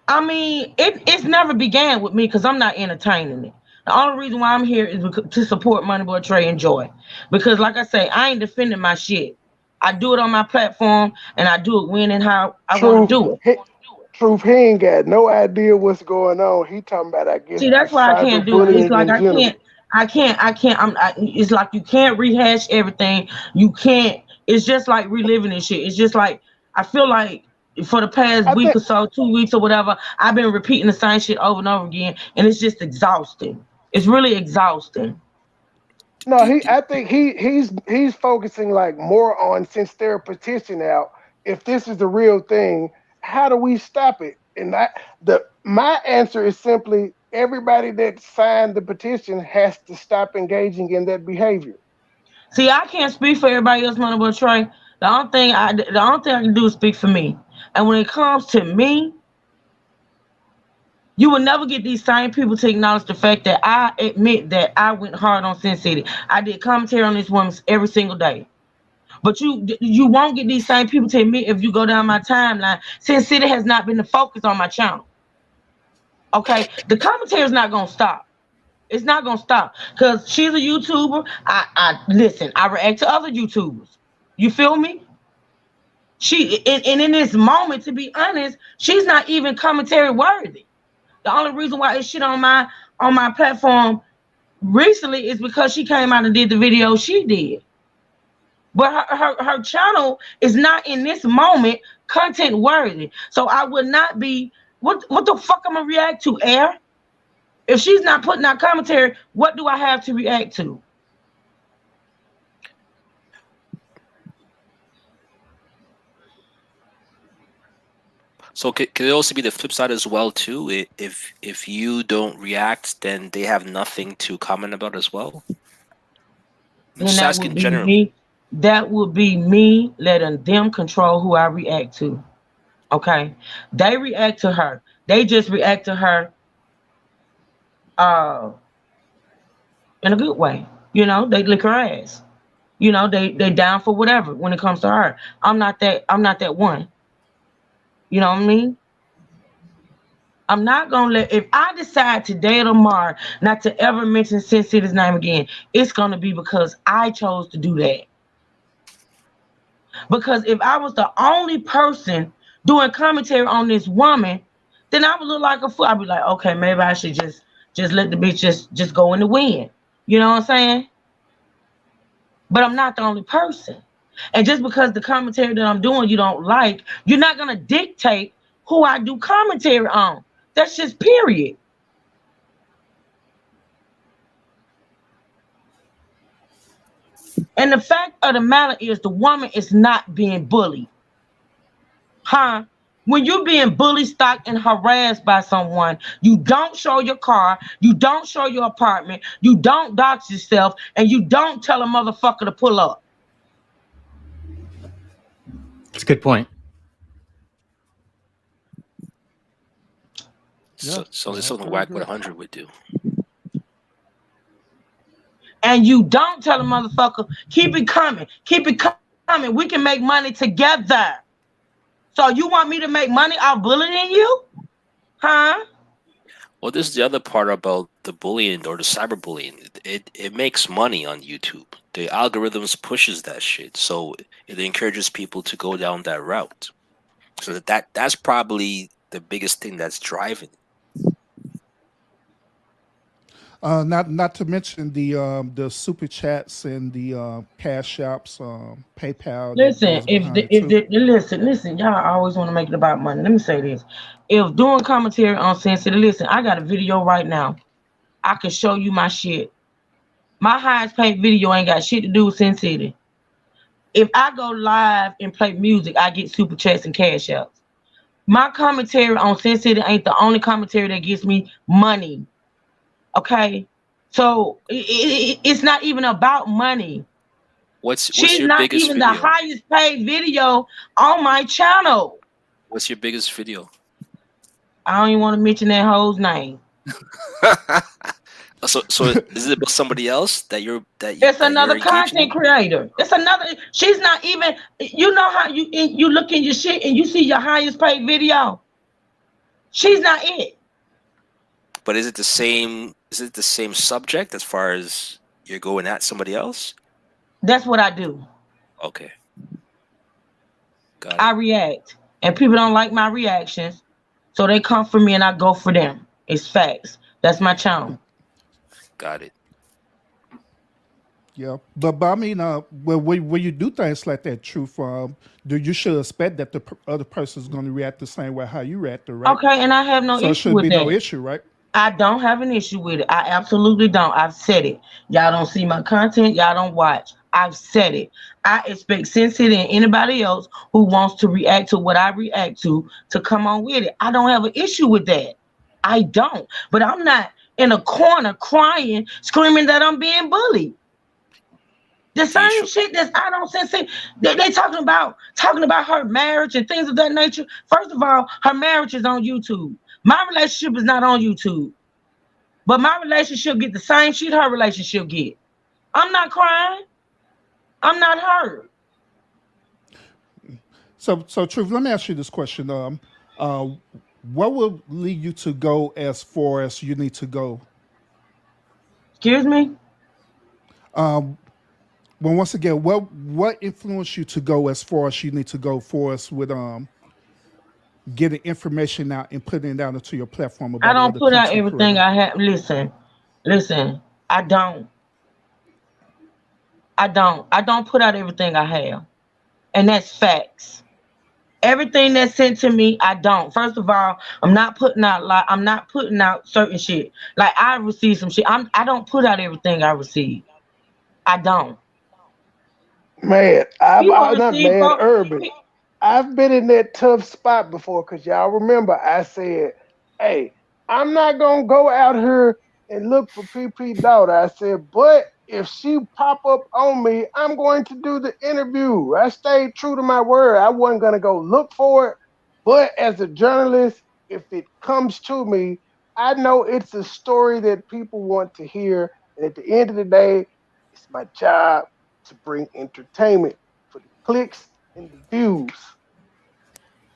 I mean, it's never began with me because I'm not entertaining it. The only reason why I'm here is to support MoneyBoy, Trey, and Joy. Because like I say, I ain't defending my shit. I do it on my platform, and I do it when and how I want to do it. Truth, he ain't got no idea what's going on. He talking about, I guess, see, that's why I can't do it. It's like I can't. It's like you can't rehash everything. You can't. It's just like reliving this shit. It's just like I feel like for the past week or so, 2 weeks or whatever, I've been repeating the same shit over and over again, and it's just exhausting. It's really exhausting. No, I think he's focusing like more on, since their petition out, if this is the real thing, how do we stop it? And my answer is simply everybody that signed the petition has to stop engaging in that behavior. See, I can't speak for everybody else, MoneyBoy Trey. The only thing I can do is speak for me. And when it comes to me, you will never get these same people to acknowledge the fact that I admit that I went hard on Sin City. I did commentary on this woman every single day. But you won't get these same people to admit, if you go down my timeline, Sin City has not been the focus on my channel. Okay? The commentary is not going to stop. It's not going to stop. Because she's a YouTuber. Listen, I react to other YouTubers. You feel me? And in this moment, to be honest, she's not even commentary worthy. The only reason why it's shit on my platform recently is because she came out and did the video she did. But her channel is not in this moment content worthy. So I would not be, what the fuck I'm gonna react to, Air? If she's not putting out commentary, what do I have to react to? So could it also be the flip side as well too? If you don't react, then they have nothing to comment about as well. And that would be me. That would be me letting them control who I react to. Okay, they react to her. They just react to her in a good way. You know, they lick her ass. You know, they down for whatever when it comes to her. I'm not that one. You know what I mean? I'm not gonna if I decide today or tomorrow not to ever mention Sin City's name again, it's gonna be because I chose to do that. Because if I was the only person doing commentary on this woman, then I would look like a fool. I'd be like, okay, maybe I should just let the bitch just go in the wind. You know what I'm saying? But I'm not the only person. And just because the commentary that I'm doing you don't like, you're not gonna dictate who I do commentary on. That's just period. And the fact of the matter is the woman is not being bullied. Huh? When you're being bullied, stalked, and harassed by someone, you don't show your car, you don't show your apartment, you don't dox yourself, and you don't tell a motherfucker to pull up. That's a good point. So there's something Whack 100 would do. And you don't tell a motherfucker, keep it coming, we can make money together. So you want me to make money off bullying you? Huh? Well, this is the other part about the bullying or the cyberbullying. It makes money on YouTube. The algorithms pushes that shit. So it encourages people to go down that route. So that's probably the biggest thing that's driving it. Not to mention the super chats and the cash apps, PayPal. Listen, listen, y'all always want to make it about money. Let me say this: if doing commentary on Sin City, listen, I got a video right now. I can show you my shit. My highest paid video ain't got shit to do with Sin City. If I go live and play music, I get super chats and cash apps. My commentary on Sin City ain't the only commentary that gets me money. Okay, so it's not even about money. She's your not biggest even video? The highest paid video on my channel. What's your biggest video? I don't even want to mention that hoe's name. So is it about somebody else It's another content creator. It's another. She's not even. You know how you look in your shit and you see your highest paid video. She's not it. But is it the same? Is it the same subject as far as you're going at somebody else? That's what I do. Okay. Got it. I react, and people don't like my reactions, so they come for me and I go for them. It's facts. That's my channel. Got it. Yeah, but I mean, when you do things like that, truth, do you should expect that the other person is going to react the same way how you reacted, right? Okay, and I have no So it issue should with be no that. issue, right? I don't have an issue with it. I absolutely don't. I've said it. Y'all don't see my content. Y'all don't watch. I've said it. I expect Sensei and anybody else who wants to react to what I react to come on with it. I don't have an issue with that. I don't. But I'm not in a corner crying, screaming that I'm being bullied. The same shit that I don't sense. They talking about her marriage and things of that nature. First of all, her marriage is on YouTube. My relationship is not on YouTube. But my relationship get the same shit her relationship get. I'm not crying. I'm not hurt. So truth. Let me ask you this question. What will lead you to go as far as you need to go? Excuse me. Well, once again, what influenced you to go as far as you need to go for us with getting information out and putting it out into your platform I about don't other put out content everything creators? I have. Listen. I don't. I don't put out everything I have. And that's facts. Everything that's sent to me, I don't. First of all, I'm not putting out certain shit. Like I receive some shit. I don't put out everything I receive. I don't. Man, People I'm not receive man, folks. Urban. I've been in that tough spot before because y'all remember I said, hey, I'm not going to go out here and look for PP daughter. I said, but if she pop up on me, I'm going to do the interview. I stayed true to my word. I wasn't going to go look for it. But as a journalist, if it comes to me, I know it's a story that people want to hear. And at the end of the day, it's my job to bring entertainment for the clicks and the views.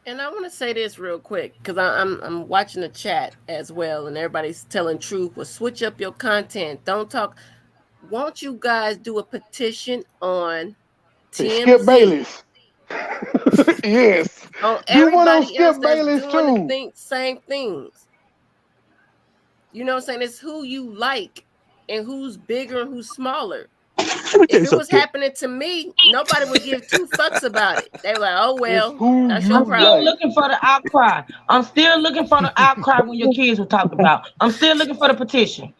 And I want to say this real quick because I'm watching the chat as well, and everybody's telling truth. Well, switch up your content. Don't talk. Won't you guys do a petition on Say Skip TMZ? Bayless. Yes. On Do one on everybody else Skip that's Bayless doing the too. same things. You know what I'm saying? It's who you like and who's bigger and who's smaller. Let me tell If you it was something. happening to me, nobody would give two fucks about it. They were like, oh, It's well, who that's your you I'm still problem. like. looking for the outcry. I'm still looking for the outcry when your kids were talked about. I'm still looking for the petition.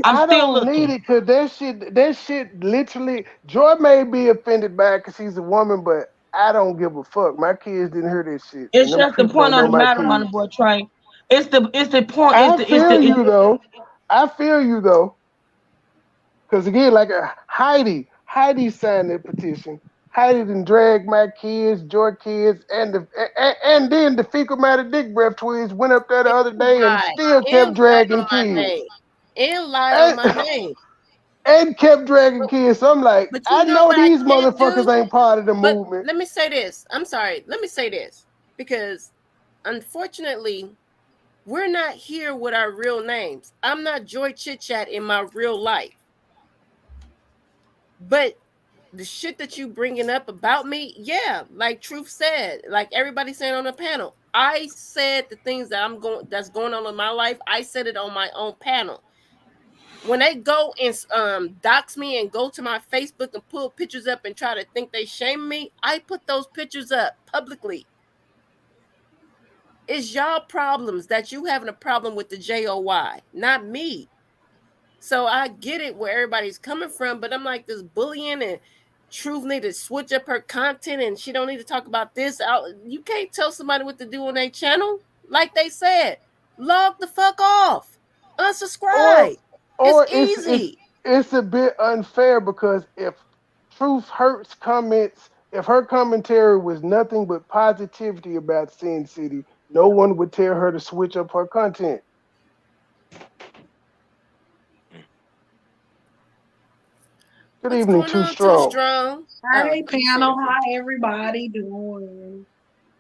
I'm I still don't need looking. it because that shit literally, Joy may be offended by it because he's a woman, but I don't give a fuck. My kids didn't hear this shit, It's and them just the people point don't of know the my matter, money kids. boy Trey. It's the point. I feel you though. I feel you though. Because again, like Heidi signed that petition. Heidi done dragged my kids, Joy kids, and then the fecal matter dick breath twins went up there the other day and Right. still kept And lied dragging on my kids. name. And lied on And, my name. and kept dragging But, kids. So I'm like, but I you know know what I these can't motherfuckers do? ain't part of the But movement. let me say this. I'm sorry. Let me say this. Because unfortunately, we're not here with our real names. I'm not Joy Chit Chat in my real life. But the shit that you bringing up about me, yeah, like Truth said, like everybody saying on the panel, I said the things that's going on in my life. I said it on my own panel. When they go and dox me and go to my Facebook and pull pictures up and try to think they shame me, I put those pictures up publicly. It's y'all problems that you having a problem with the JOY, not me. So I get it where everybody's coming from, but I'm like, this bullying and Truth need to switch up her content and she don't need to talk about this. You can't tell somebody what to do on their channel. Like they said, log the fuck off. Or Unsubscribe. It's or easy. it's a bit unfair because if Truth Hurts comments, if her commentary was nothing but positivity about Sin City, no one would tell her to switch up her content. Good What's evening, going Too on, Too Strong. Strong? Oh, Hey you said panel, it first. hi everybody doing?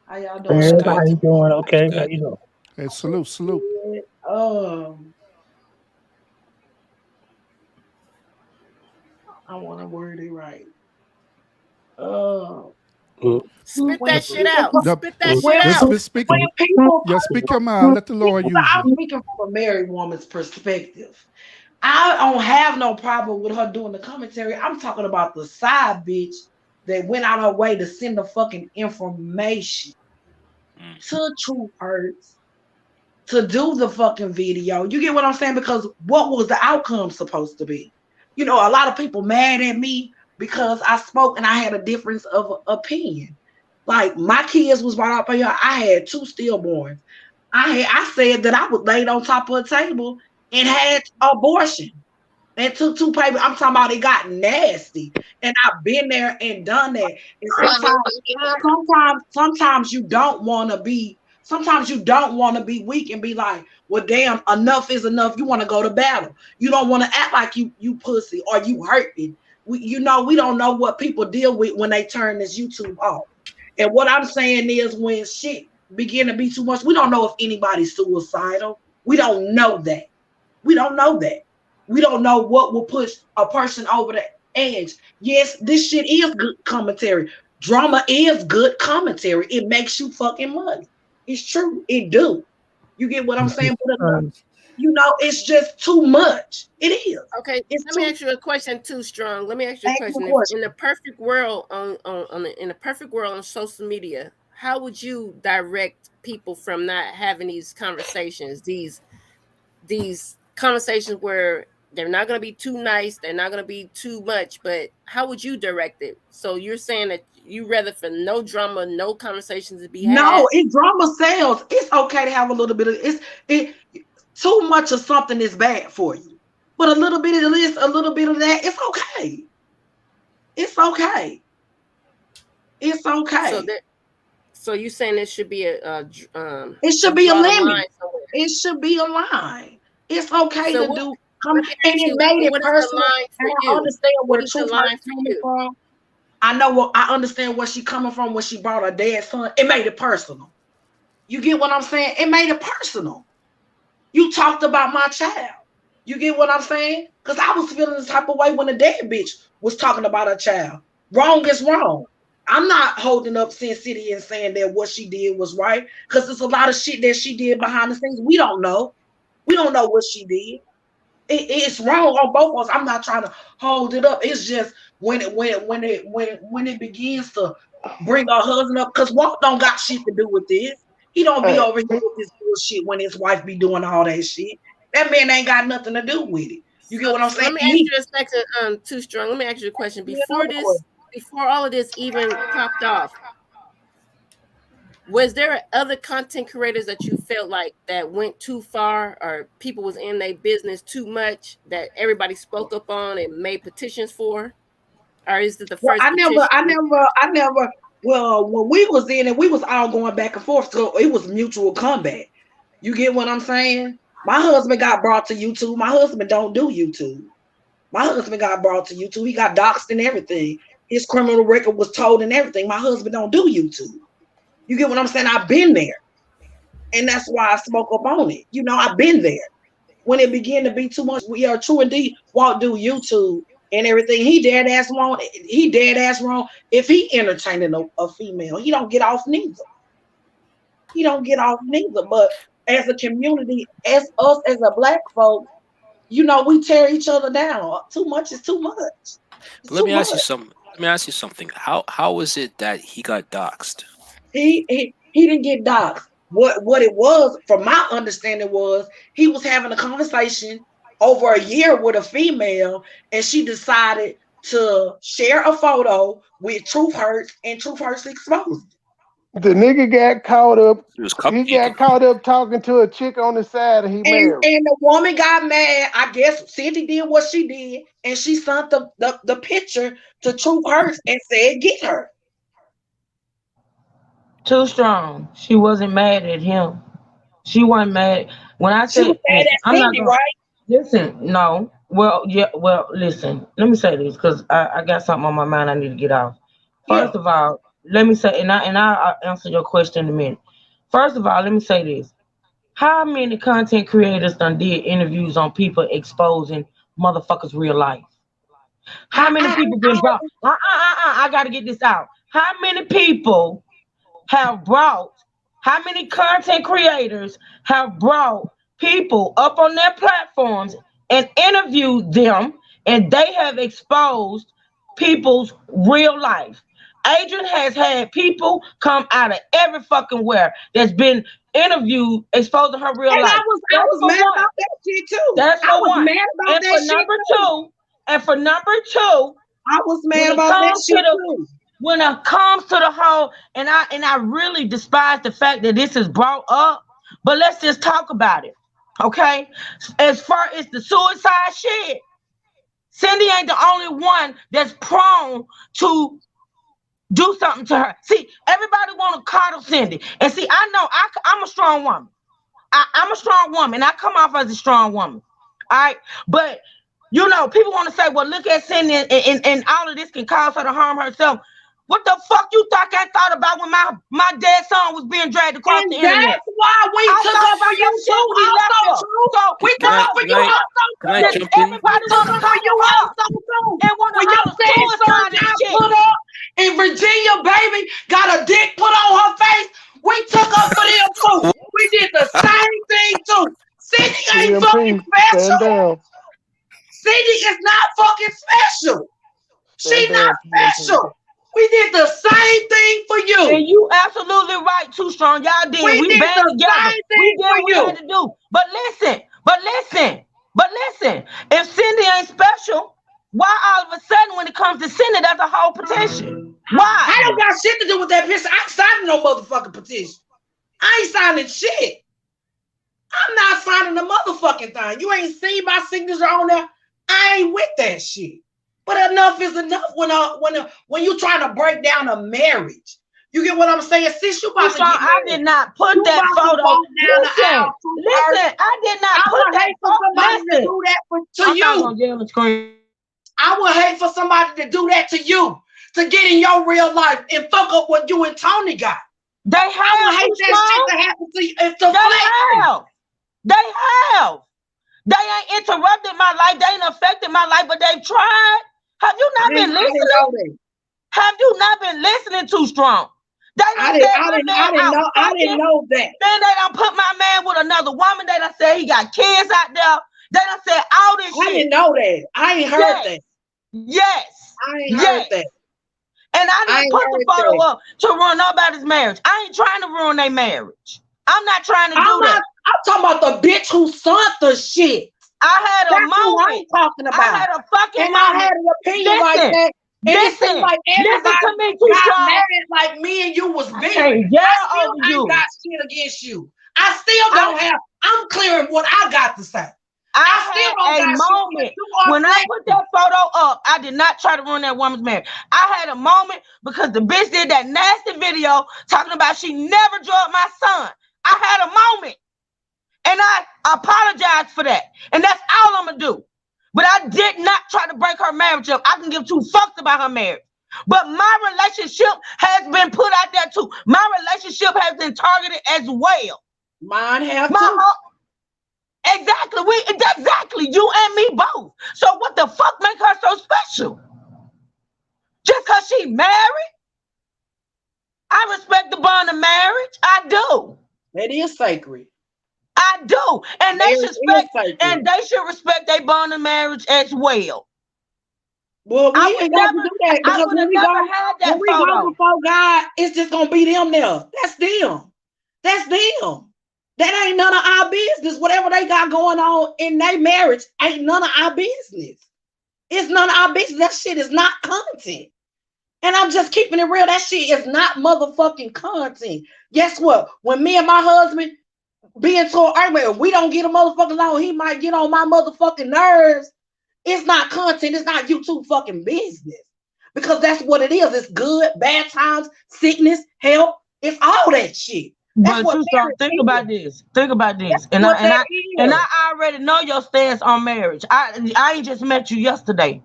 How y'all What's doing good? Everybody tonight? doing What's okay? How good? you doing? Hey, salute. Good. I want to word it right. Spit When that shit people out. Spit that when shit out. Speak. when people Yeah, speak your mind. Let the Lord use I'm you. speaking from a married woman's perspective. I don't have no problem with her doing the commentary. I'm talking about the side bitch that went out her way to send the fucking information to True Hurts to do the fucking video. You get what I'm saying? Because what was the outcome supposed to be? You know, a lot of people mad at me because I spoke and I had a difference of opinion. Like my kids was brought up here. I had 2 stillborns. I said that I was laid on top of a table and had abortion and took 2 papers. I'm talking about it got nasty. And I've been there and done that. And sometimes you don't want to be, weak and be like, well, damn, enough is enough. You want to go to battle. You don't want to act like you pussy or you hurting. We don't know what people deal with when they turn this YouTube off. And what I'm saying is when shit begin to be too much, we don't know if anybody's suicidal. We don't know that. We don't know that. We don't know what will push a person over the edge. Yes, this shit is good commentary. Drama is good commentary. It makes you fucking money. It's true. It do. You get what I'm saying? But it's just too much. It is. Okay, let me ask you a question too, Strong. Let me ask you a question. In the perfect world in the perfect world on social media, how would you direct people from not having these conversations, these conversations where they're not going to be too nice, they're not going to be too much, but how would you direct it? So you're saying that you rather for no drama, no conversations to be had? No, drama sells. It's okay to have a little bit of too much of something is bad for you. But a little bit of this, a little bit of that, it's okay. It's okay. It's okay. So you saying it should be it should be a limit. It should be a line. It's okay to do. And it made it personal. I understand where Truth Hurts coming from. I understand where she coming from when she brought her dad's son. It made it personal. You get what I'm saying? It made it personal. You talked about my child. You get what I'm saying? Because I was feeling this type of way when the dead bitch was talking about her child. Wrong is wrong. I'm not holding up Sin City and saying that what she did was right, because there's a lot of shit that she did behind the scenes. We don't know. We don't know what she did. It's wrong on both of us. I'm not trying to hold it up. It's just when it begins to bring her husband up, because Walt don't got shit to do with this. He don't be over here with this bullshit when his wife be doing all that shit. That man ain't got nothing to do with it. You get what I'm saying? Let me ask you a second, Too Strong. Let me ask you a question. Before all of this even popped off, was there other content creators that you felt like that went too far, or people was in their business too much that everybody spoke up on and made petitions for? Or is it the first? I never. Well, when we was in it, we was all going back and forth, so it was mutual combat. You get what I'm saying? My husband got brought to YouTube. My husband don't do YouTube. My husband got brought to YouTube. He got doxxed and everything. His criminal record was told and everything. My husband don't do YouTube. You get what I'm saying? I've been there. And that's why I spoke up on it. I've been there. When it began to be too much, we are true indeed. Won't do YouTube and everything. He dead ass wrong. If he entertaining a female, he don't get off neither. But as a community, as us as a black folk, we tear each other down. Too much is too much. Let me ask you something. How was it that he got doxxed? He didn't get doxxed. What it was, from my understanding, was he was having a conversation over a year with a female, and she decided to share a photo with Truth Hurts, and Truth Hurts exposed it. The nigga got caught up. He got caught up talking to a chick on the side, and he married. And the woman got mad. I guess Cindy did what she did, and she sent the picture to Truth Hurts and said, "Get her." Too Strong. She wasn't mad at him. She wasn't mad. When I said, I'm not gonna, right? Listen, no. Well, yeah. Well, listen. Let me say this, because I got something on my mind I need to get off. First of all, let me say, and I'll answer your question in a minute. First of all, let me say this. How many content creators done did interviews on people exposing motherfuckers' real life? How many people been brought? I got to get this out. How many people have brought, how many content creators have brought people up on their platforms and interviewed them, and they have exposed people's real life. Adrian has had people come out of every fucking where that's been interviewed, exposing her real And life. I was mad about that shit too. That's I for was one. mad about And that for shit number too. two, and for number two, I was mad when it about that comes to shit the too. when it comes to the whole, and I really despise the fact that this is brought up, but let's just talk about it, okay? As far as the suicide shit, Cindy ain't the only one that's prone to do something to her. See, everybody want to coddle Cindy, and see, I know I'm a strong woman. I'm a strong woman. I come off as a strong woman, all right? But you know, people want to say, well, look at Cindy, and all of this can cause her to harm herself. What the fuck you thought I thought about when my dead son was being dragged across the internet? That's why we took up for you too. Also, we took up for you also. Everybody want to for you also too. and want to When your son got put up in Virginia, baby, got a dick put on her face. We took up for them too. We did the same thing too. Cindy ain't fucking special. Cindy is not fucking special. She's not special. We did the same thing for you. And you absolutely right, Too Strong. Y'all did. We did band the together. same We thing did for what we you. had to do. But listen. If Cindy ain't special, why all of a sudden when it comes to Cindy, there's a whole petition? Why? I don't got shit to do with that petition. I ain't signing no motherfucking petition. I ain't signing shit. I'm not signing the motherfucking thing. You ain't seen my signature on there. I ain't with that shit. But enough is enough when you trying to break down a marriage. You get what I'm saying? Since you about to get married, I did not put that photo. Listen, I did not put that photo. To do that to you. I would hate for somebody to do that to you, to get in your real life and fuck up what you and Tony got. They have. I would hate that shit to happen to you. They have. They ain't interrupted my life. They ain't affected my life, but they've tried. Have you not been listening? Have you not been listening Too Strong? I didn't know that. Then they done put my man with another woman. They done said he got kids out there. They done said all this shit. I didn't know that. I ain't heard that. Yes. I ain't heard that. And I didn't put the photo up to ruin nobody's marriage. I ain't trying to ruin their marriage. I'm not trying to do that. I'm talking about the bitch who sent the shit. I had a moment. I'm talking about. I had a fucking moment. I had an opinion like that. Listen, like listen to me, Too Strong. Mad like me and you was big. I still ain't got shit against you. I still don't have. I'm clearing what I got to say. I still had a moment when I put that photo up. I did not try to ruin that woman's marriage. I had a moment because the bitch did that nasty video talking about she never drugged my son. I had a moment, and I apologize for that. And that's all I'm gonna do. But I did not try to break her marriage up. I can give two fucks about her marriage. But my relationship has been put out there too. My relationship has been targeted as well. Mine have too. Exactly. You and me both. So what the fuck make her so special? Just because she married? I respect the bond of marriage. I do. That is sacred. I do. And they should respect their bond of marriage as well. Well, we ain't got to do that because when we go before God, it's just gonna be them there. That's them. That's them. That ain't none of our business. Whatever they got going on in their marriage ain't none of our business. It's none of our business. That shit is not content. And I'm just keeping it real. That shit is not motherfucking content. Guess what? When me and my husband be into an argument, we don't get a motherfucking along, he might get on my motherfucking nerves. It's not content. It's not YouTube fucking business. Because that's what it is. It's good, bad times, sickness, health. It's all that shit. But you start think about this. Think about this. And I already know your stance on marriage. I ain't just met you yesterday.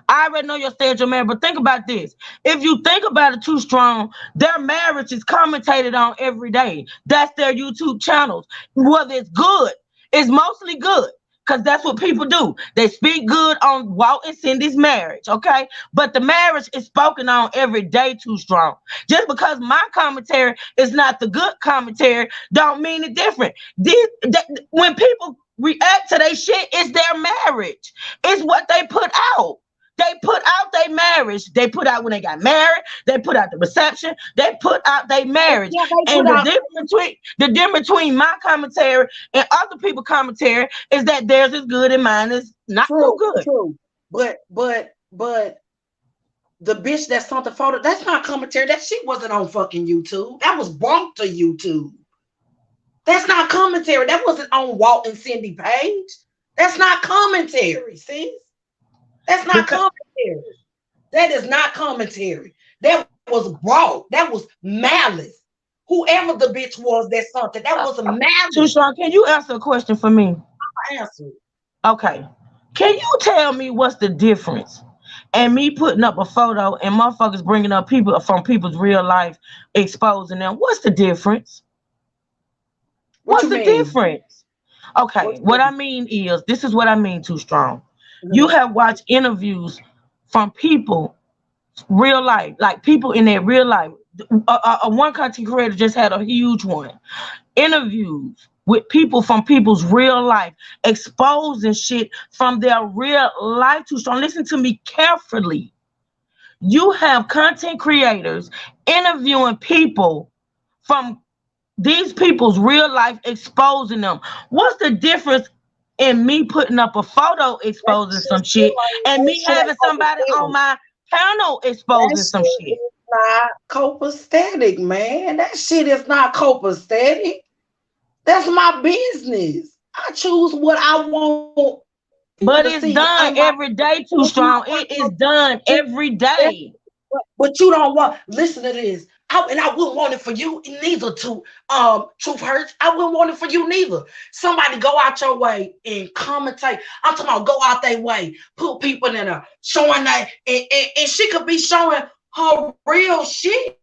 I already know your stance on marriage. But think about this. If you think about it Too Strong, their marriage is commentated on every day. That's their YouTube channels. Whether it's good, it's mostly good. Because that's what people do. They speak good on Walt and Cindy's marriage, okay? But the marriage is spoken on every day Too Strong. Just because my commentary is not the good commentary, don't mean it different. When people react to their shit is their marriage. It's what they put out. They put out their marriage. They put out when they got married. They put out the reception. They put out their marriage. And the difference between my commentary and other people's commentary is that theirs is good and mine is not so good. True. But the bitch that sent the photo, that's not commentary. That shit wasn't on fucking YouTube. That was brought to YouTube. That's not commentary. That wasn't on Walt and Cindy page. That's not commentary, sis. That's not commentary. That is not commentary. That was raw. That was malice. Whoever the bitch was that something, that was a malice. Tushawn, can you answer a question for me? I'll answer it. Okay. Can you tell me what's the difference? And me putting up a photo and motherfuckers bringing up people from people's real life, exposing them. What's the difference? What's the difference? Okay, what I mean is, this is what I mean, Too Strong. You have watched interviews from people, real life, like people in their real life. One content creator just had a huge one. Interviews with people from people's real life, exposing shit from their real life. Too Strong. Listen to me carefully. You have content creators interviewing people from these people's real life, exposing them. What's the difference in me putting up a photo exposing some shit and me having somebody on my panel exposing some shit? Not copacetic, man. That shit is not copacetic. That's my business. I choose what I want. But it's done every day, Too Strong. It is done every day. But you don't want, listen to this. And I wouldn't want it for you neither, to Truth Hurts. I wouldn't want it for you neither. Somebody go out your way and commentate. I'm talking about go out their way, put people in there, showing that, and she could be showing her real shit.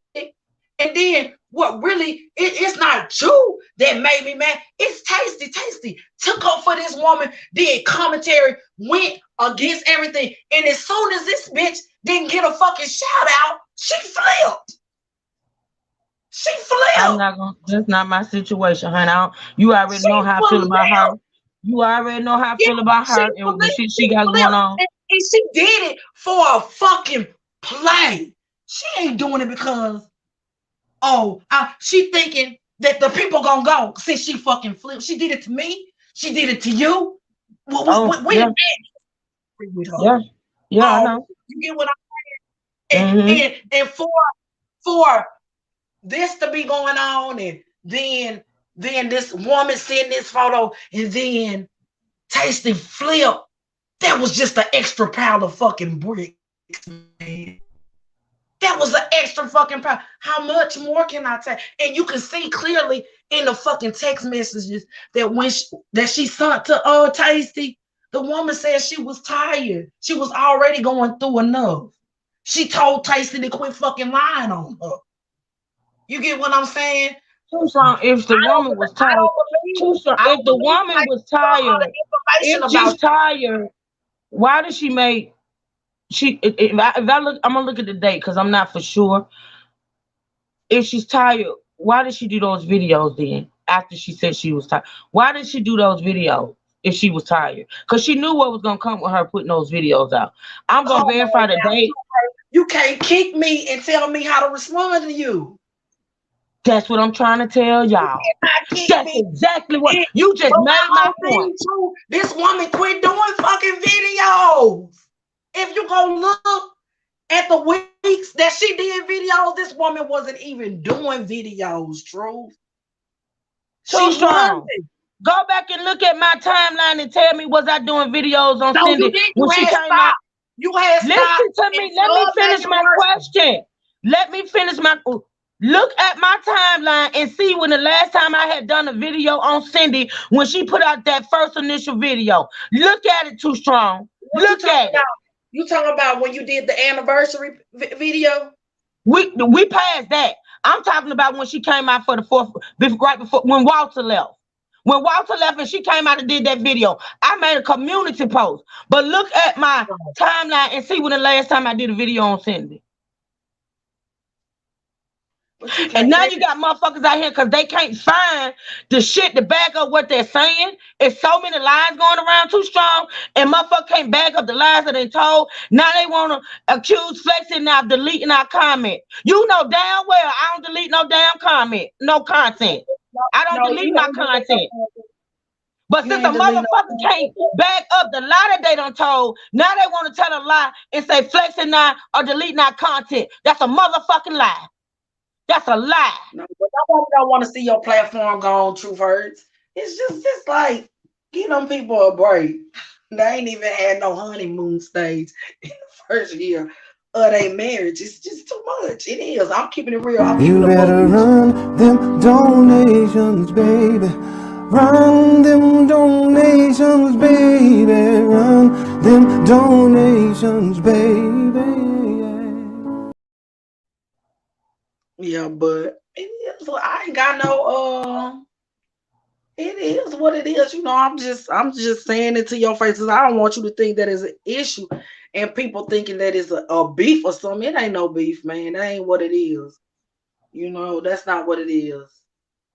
And then what really, it's not you that made me mad. It's Tasty. Took up for this woman, did commentary, went against everything. And as soon as this bitch didn't get a fucking shout out, she flipped. I'm not gonna, that's not my situation, honey. You already know how I feel about her. You already know how I feel about her and the shit she got going on. And she did it for a fucking play. She ain't doing it because, she thinking that the people gonna go since she fucking flipped. She did it to me. She did it to you. Yeah, I know. You get what I'm saying? And for this to be going on, and then this woman seeing this photo, and then Tasty flip. That was just an extra pile of fucking bricks, man. That was an extra fucking pile. How much more can I take? And you can see clearly in the fucking text messages that when she sent to Tasty, the woman said she was tired. She was already going through enough. She told Tasty to quit fucking lying on her. You get what I'm saying? If the woman was tired, if the woman was tired, if she's tired, why did she make? If I look, I'm gonna look at the date because I'm not for sure. If she's tired, why did she do those videos then? After she said she was tired, why did she do those videos if she was tired? Because she knew what was gonna come with her putting those videos out. I'm gonna verify the date. You can't kick me and tell me how to respond to you. That's what I'm trying to tell y'all. That's exactly what you just made my point. This woman quit doing fucking videos. If you go look at the weeks that she did videos, this woman wasn't even doing videos, Truth. Too Strong. Go back and look at my timeline and tell me, was I doing videos on Cindy when she came out? You had listen to me. Let me finish my question. Let me finish my. Look at my timeline and see when the last time I had done a video on Cindy when she put out that first initial video. Look at it, Too Strong. Look at it. You talking about when you did the anniversary video? We passed that. I'm talking about when she came out for the fourth, right before when Walter left. When Walter left and she came out and did that video, I made a community post. But look at my timeline and see when the last time I did a video on Cindy. And now you got motherfuckers out here because they can't find the shit to back up what they're saying. It's so many lies going around too strong, and motherfuckers can't back up the lies that they told. Now they want to accuse Flexing now of deleting our comment. You know damn well I don't delete no damn comment, no content. I don't delete my content. But since a motherfucker can't back up the lie that they done told, now they want to tell a lie and say Flexing now or deleting our content. That's a motherfucking lie. That's a lie. No, but nobody don't want to see your platform go on Truth Hurts. It's just like, give them people a break. They ain't even had no honeymoon stage in the first year of their marriage. It's just too much. It is. I'm keeping it real. You better run them donations, baby. Run them donations, baby. Run them donations, baby. Yeah, but it is. I ain't got no. It is what it is. You know, I'm just saying it to your face. I don't want you to think that is an issue, and people thinking that it's a beef or something. It ain't no beef, man. That ain't what it is. You know, that's not what it is.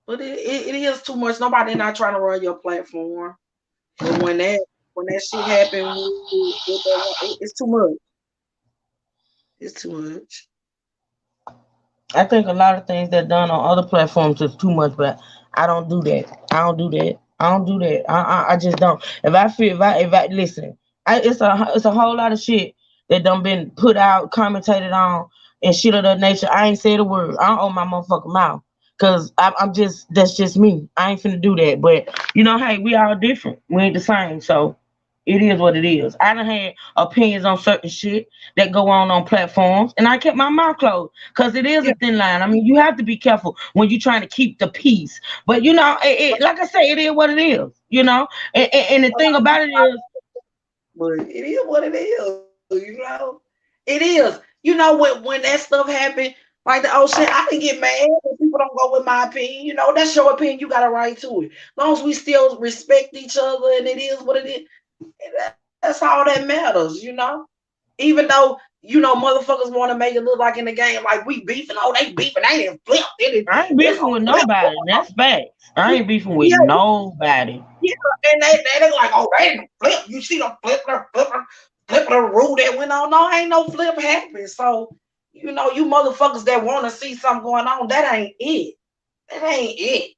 But it is too much. Nobody not trying to run your platform. But when that shit happened, it's too much. It's too much. I think a lot of things that done on other platforms is too much, but I don't do that. I just don't. If I listen, it's a whole lot of shit that done been put out, commentated on, and shit of that nature. I ain't said a word. I don't own my motherfucking mouth. Cause that's just me. I ain't finna do that. But you know, hey, we all different. We ain't the same. So it is what it is. I done had opinions on certain shit that go on platforms, and I kept my mouth closed because it is a thin line. I mean, you have to be careful when you're trying to keep the peace. But you know, like I say, it is what it is. You know, and the thing about it is, but it is what it is. You know, it is. You know, when that stuff happened, like the old shit, I can get mad when people don't go with my opinion. You know, that's your opinion. You got a right to it. As long as we still respect each other, and it is what it is. That's all that matters, you know. Even though, you know, motherfuckers want to make it look like in the game, like we beefing. Oh, they beefing. They didn't flip. I ain't beefing with nobody. That's facts. I ain't beefing with nobody. Yeah, and they look like, oh, they didn't flip. You see them flipping the rule that went on. No, ain't no flip happening. So, you know, you motherfuckers that want to see something going on, that ain't it. That ain't it.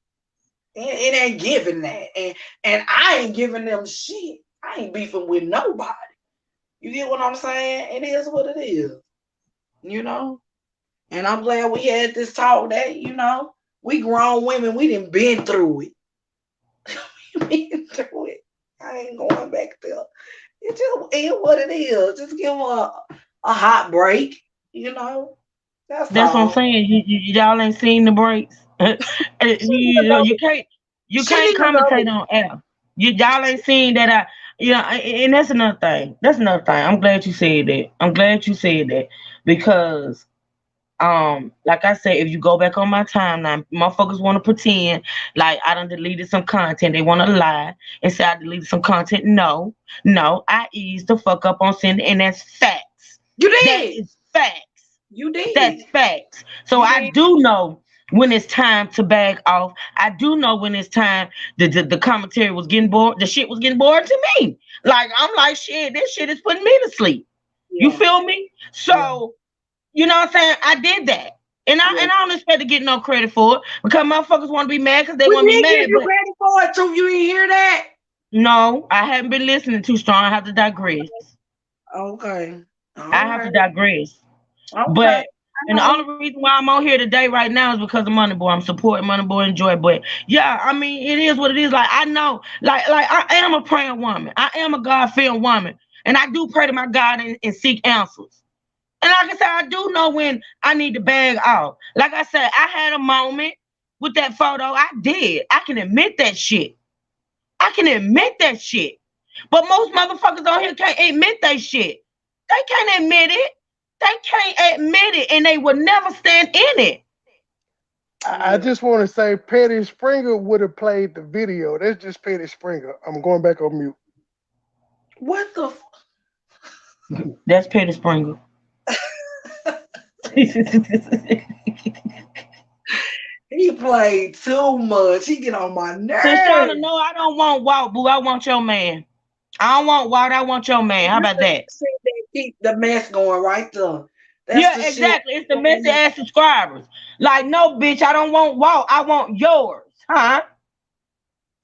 It ain't giving that. And I ain't giving them shit. I ain't beefing with nobody. You get what I'm saying? It is what it is. You know? And I'm glad we had this talk that, you know, we grown women, we done been through it. Been through it. I ain't going back there. It just is what it is. Just give them a hot break, you know? That's what all. I'm saying. Y'all ain't seen the breaks. you know, you can't commentate on air. Y'all ain't seen that. And that's another thing. I'm glad you said that. Because like I said, if you go back on my timeline, motherfuckers want to pretend like I done deleted some content. They want to lie and say I deleted some content. No, I eased the fuck up on sending, and that's facts. You did. That is facts. You did. That's facts. So I do know when it's time to back off. I do know when it's time. The commentary was getting bored. The shit was getting bored to me. Like I'm like, shit. This shit is putting me to sleep. Yeah. You feel me? So you know what I'm saying? I did that, and I don't expect to get no credit for it because motherfuckers want to be mad because they want to be mad. You credit for it too? You didn't hear that? No, I haven't been listening too strong. I have to digress. Okay. I have to digress. Okay. But and the only reason why I'm on here today right now is because of MoneyBoy. I'm supporting MoneyBoy and Joy. But yeah, I mean, it is what it is. Like I know, like I am a praying woman. I am a God-fearing woman, and I do pray to my God and seek answers. And like I said, I do know when I need to bag off. Like I said, I had a moment with that photo. I did. I can admit that shit. But most motherfuckers on here can't admit that shit. They can't admit it. And they will never stand in it. I just want to say Petty Springer would have played the video. That's just Petty Springer. I'm going back on mute. What the That's Petty Springer. He played too much. He get on my nerves. Tashana, no, I don't want Walt, boo. I want your man. I don't want Walt. I want your man. How about that? Keep the mess going right there. Yeah, exactly. It's the messy ass subscribers. Like, no, bitch, I don't want Walt. I want yours. Huh?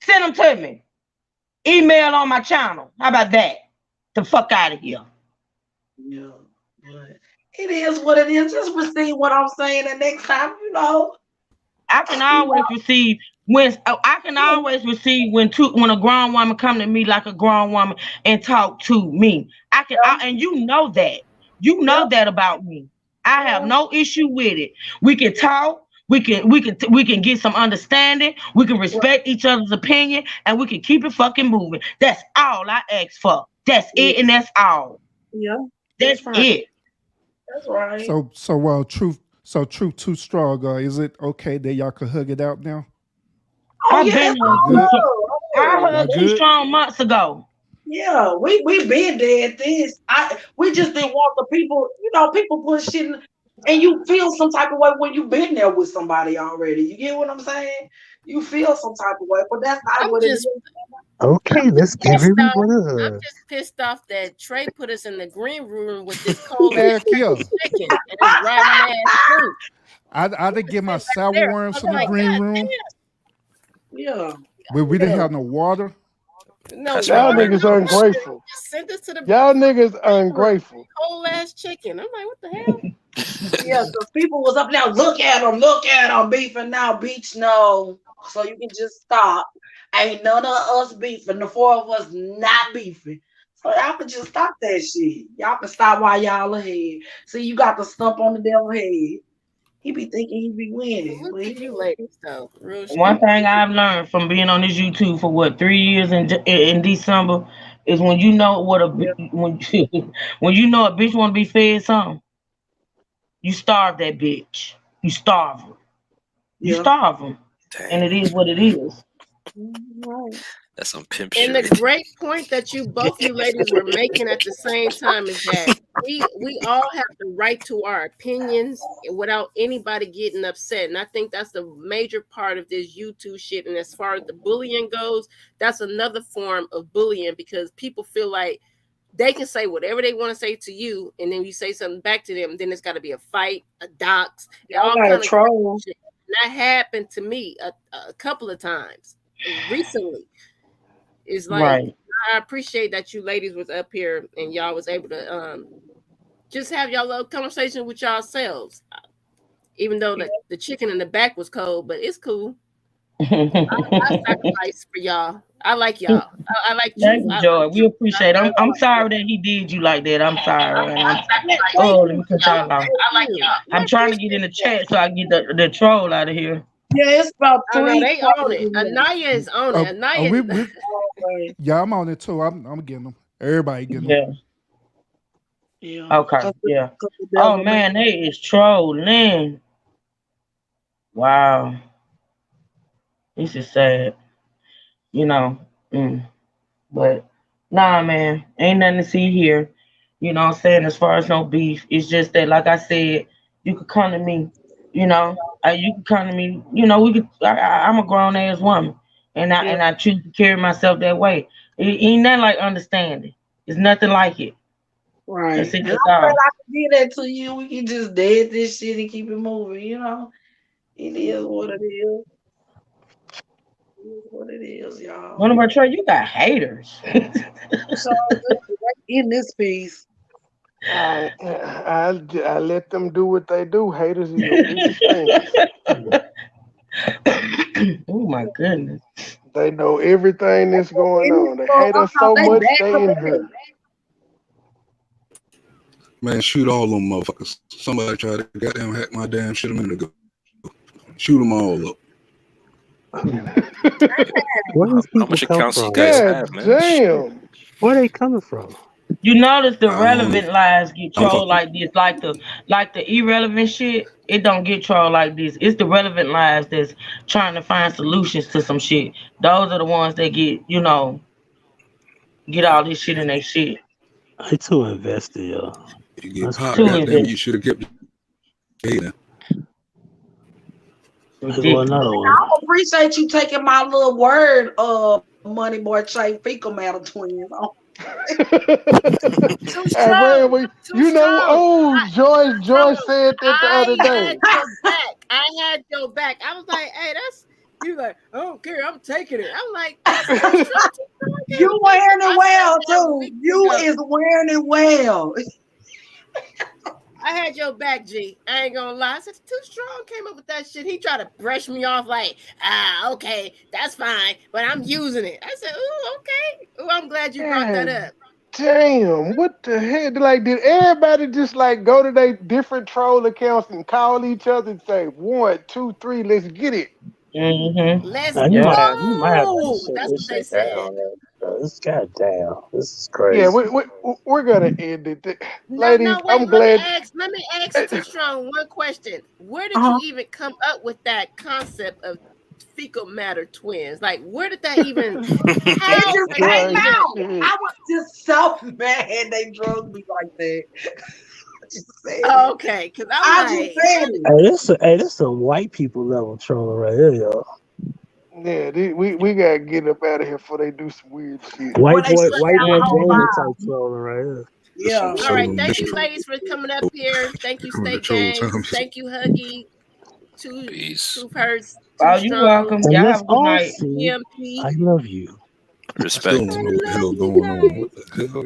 Send them to me. Email on my channel. How about that? The fuck out of here. Yeah. It is what it is. Just receive what I'm saying, and next time, I can always receive when when a grown woman come to me like a grown woman and talk to me. And you know that. You know that about me. I have no issue with it. We can talk. We can get some understanding. We can respect each other's opinion, and we can keep it fucking moving. That's all I ask for. That's it, and that's all. Yeah, that's it. That's right. So truth too strong. Is it okay that y'all could hug it out now? I hugged too strong months ago. Yeah, we been there at this. We just didn't want the people. People put shit in, and you feel some type of way when you've been there with somebody already. You get what I'm saying? You feel some type of way, but that's not what it is. Okay, let's give everyone I'm just pissed off that Trey put us in the green room with this cold ass chicken and this rotten ass fruit. I didn't get my sour worms in the green room. Yeah. We didn't have no water. No, y'all niggas ungrateful. Send us to the y'all niggas ungrateful. Cold ass chicken. I'm like, what the hell? Yeah, because people was up now. Look at them beefing now. Beach, no. So you can just stop. Ain't none of us beefing. The four of us not beefing. So y'all can just stop that shit. Y'all can stop while y'all ahead. See, you got the stump on the devil's head. He be thinking he be winning. Look at you ladies, though. One thing I've learned from being on this YouTube for 3 years in December is when you know what when you know a bitch want to be fed something, you starve that bitch. You starve them. You starve them, and it is what it is. That's some pimp shit. And the great point that you ladies were making at the same time is that we all have the right to our opinions without anybody getting upset. And I think that's the major part of this YouTube shit. And as far as the bullying goes, that's another form of bullying because people feel like they can say whatever they want to say to you, and then you say something back to them, then it's got to be a fight, a dox, all kind of troll. Shit. And that happened to me a couple of times recently. It's like right. I appreciate that you ladies was up here and y'all was able to just have y'all little conversation with yourselves. Even though the chicken in the back was cold, but it's cool. I sacrifice for y'all. I like y'all. I like you. Thank you, Joy. We appreciate it. I'm sorry that he did you like that. I'm sorry. Let me cut y'all off. I like y'all. I'm trying to get in the chat so I can get the troll out of here. Yeah, it's about 3. They own it. Anaya is on it. Anaya. Yeah, I'm on it too. I'm getting them. Everybody getting them. Yeah. Okay. Yeah. Oh man, they is trolling. Wow. This is sad. But nah, man, ain't nothing to see here. You know what I'm saying? As far as no beef, it's just that, like I said, you could come to me. You can come to me. We could. I'm a grown ass woman, and I choose to carry myself that way. It ain't nothing like understanding. It's nothing like it. Right. I can do that to you. We can just dead this shit and keep it moving. It is what it is. It is what it is, y'all. One of our Trey, you got haters. So in this piece. I let them do what they do. Haters are your biggest fans. Oh my goodness. They know everything that's going on. They hate us so much they in here. Man, shoot all them motherfuckers. Somebody tried to goddamn hack my damn shit a minute ago. Shoot them all up. Where these people come from? Damn. Where are they coming from? You notice the relevant lies get trolled like this, like the irrelevant shit. It don't get trolled like this. It's the relevant lies that's trying to find solutions to some shit. Those are the ones that get all this shit in their shit. I too invested, yo. You get popped, goddamn, you should have kept hating. Do another one. I appreciate you taking my little word, Money Boy Trey fecal matter twins. Too Hey, strong. man, Too you know, strong. oh, Joyce said that the other I day. had your back. I had your back. I was like, hey, that's you like, I don't care, I'm taking it. I'm like, that's too strong, too strong. You wearing it well too. You is wearing it well. I had your back, G. I ain't gonna lie. I said, too strong came up with that shit. He tried to brush me off like, okay, that's fine, but I'm using it. I said, ooh, okay. Ooh, I'm glad you brought that up. Damn, what the heck? Like, did everybody just like go to their different troll accounts and call each other and say, 1, 2, 3, let's get it? Let's You go. might have to shut That's this what they shit said. down. This goddamn, this is Yeah, crazy. we're gonna end it. No, Ladies, wait. I'm glad. Let me ask Too Strong one question. Where did you even come up with that concept of fecal matter twins? Like, where did that even? It just came out. I was just so mad they drugged me like that. Okay, because I just said it. Hey, this some white people level trolling right here, y'all. Yeah, we gotta get up out of here before they do some weird shit. White boy Jamer type trolling right here. Yeah. All right. Thank you, ladies, for coming up here. Thank you, State Gang. Thank you, Huggy. Truth Hurts. Oh, you welcome. Y'all have a good night. I love you. I still don't know what the hell going on. What the hell, y'all?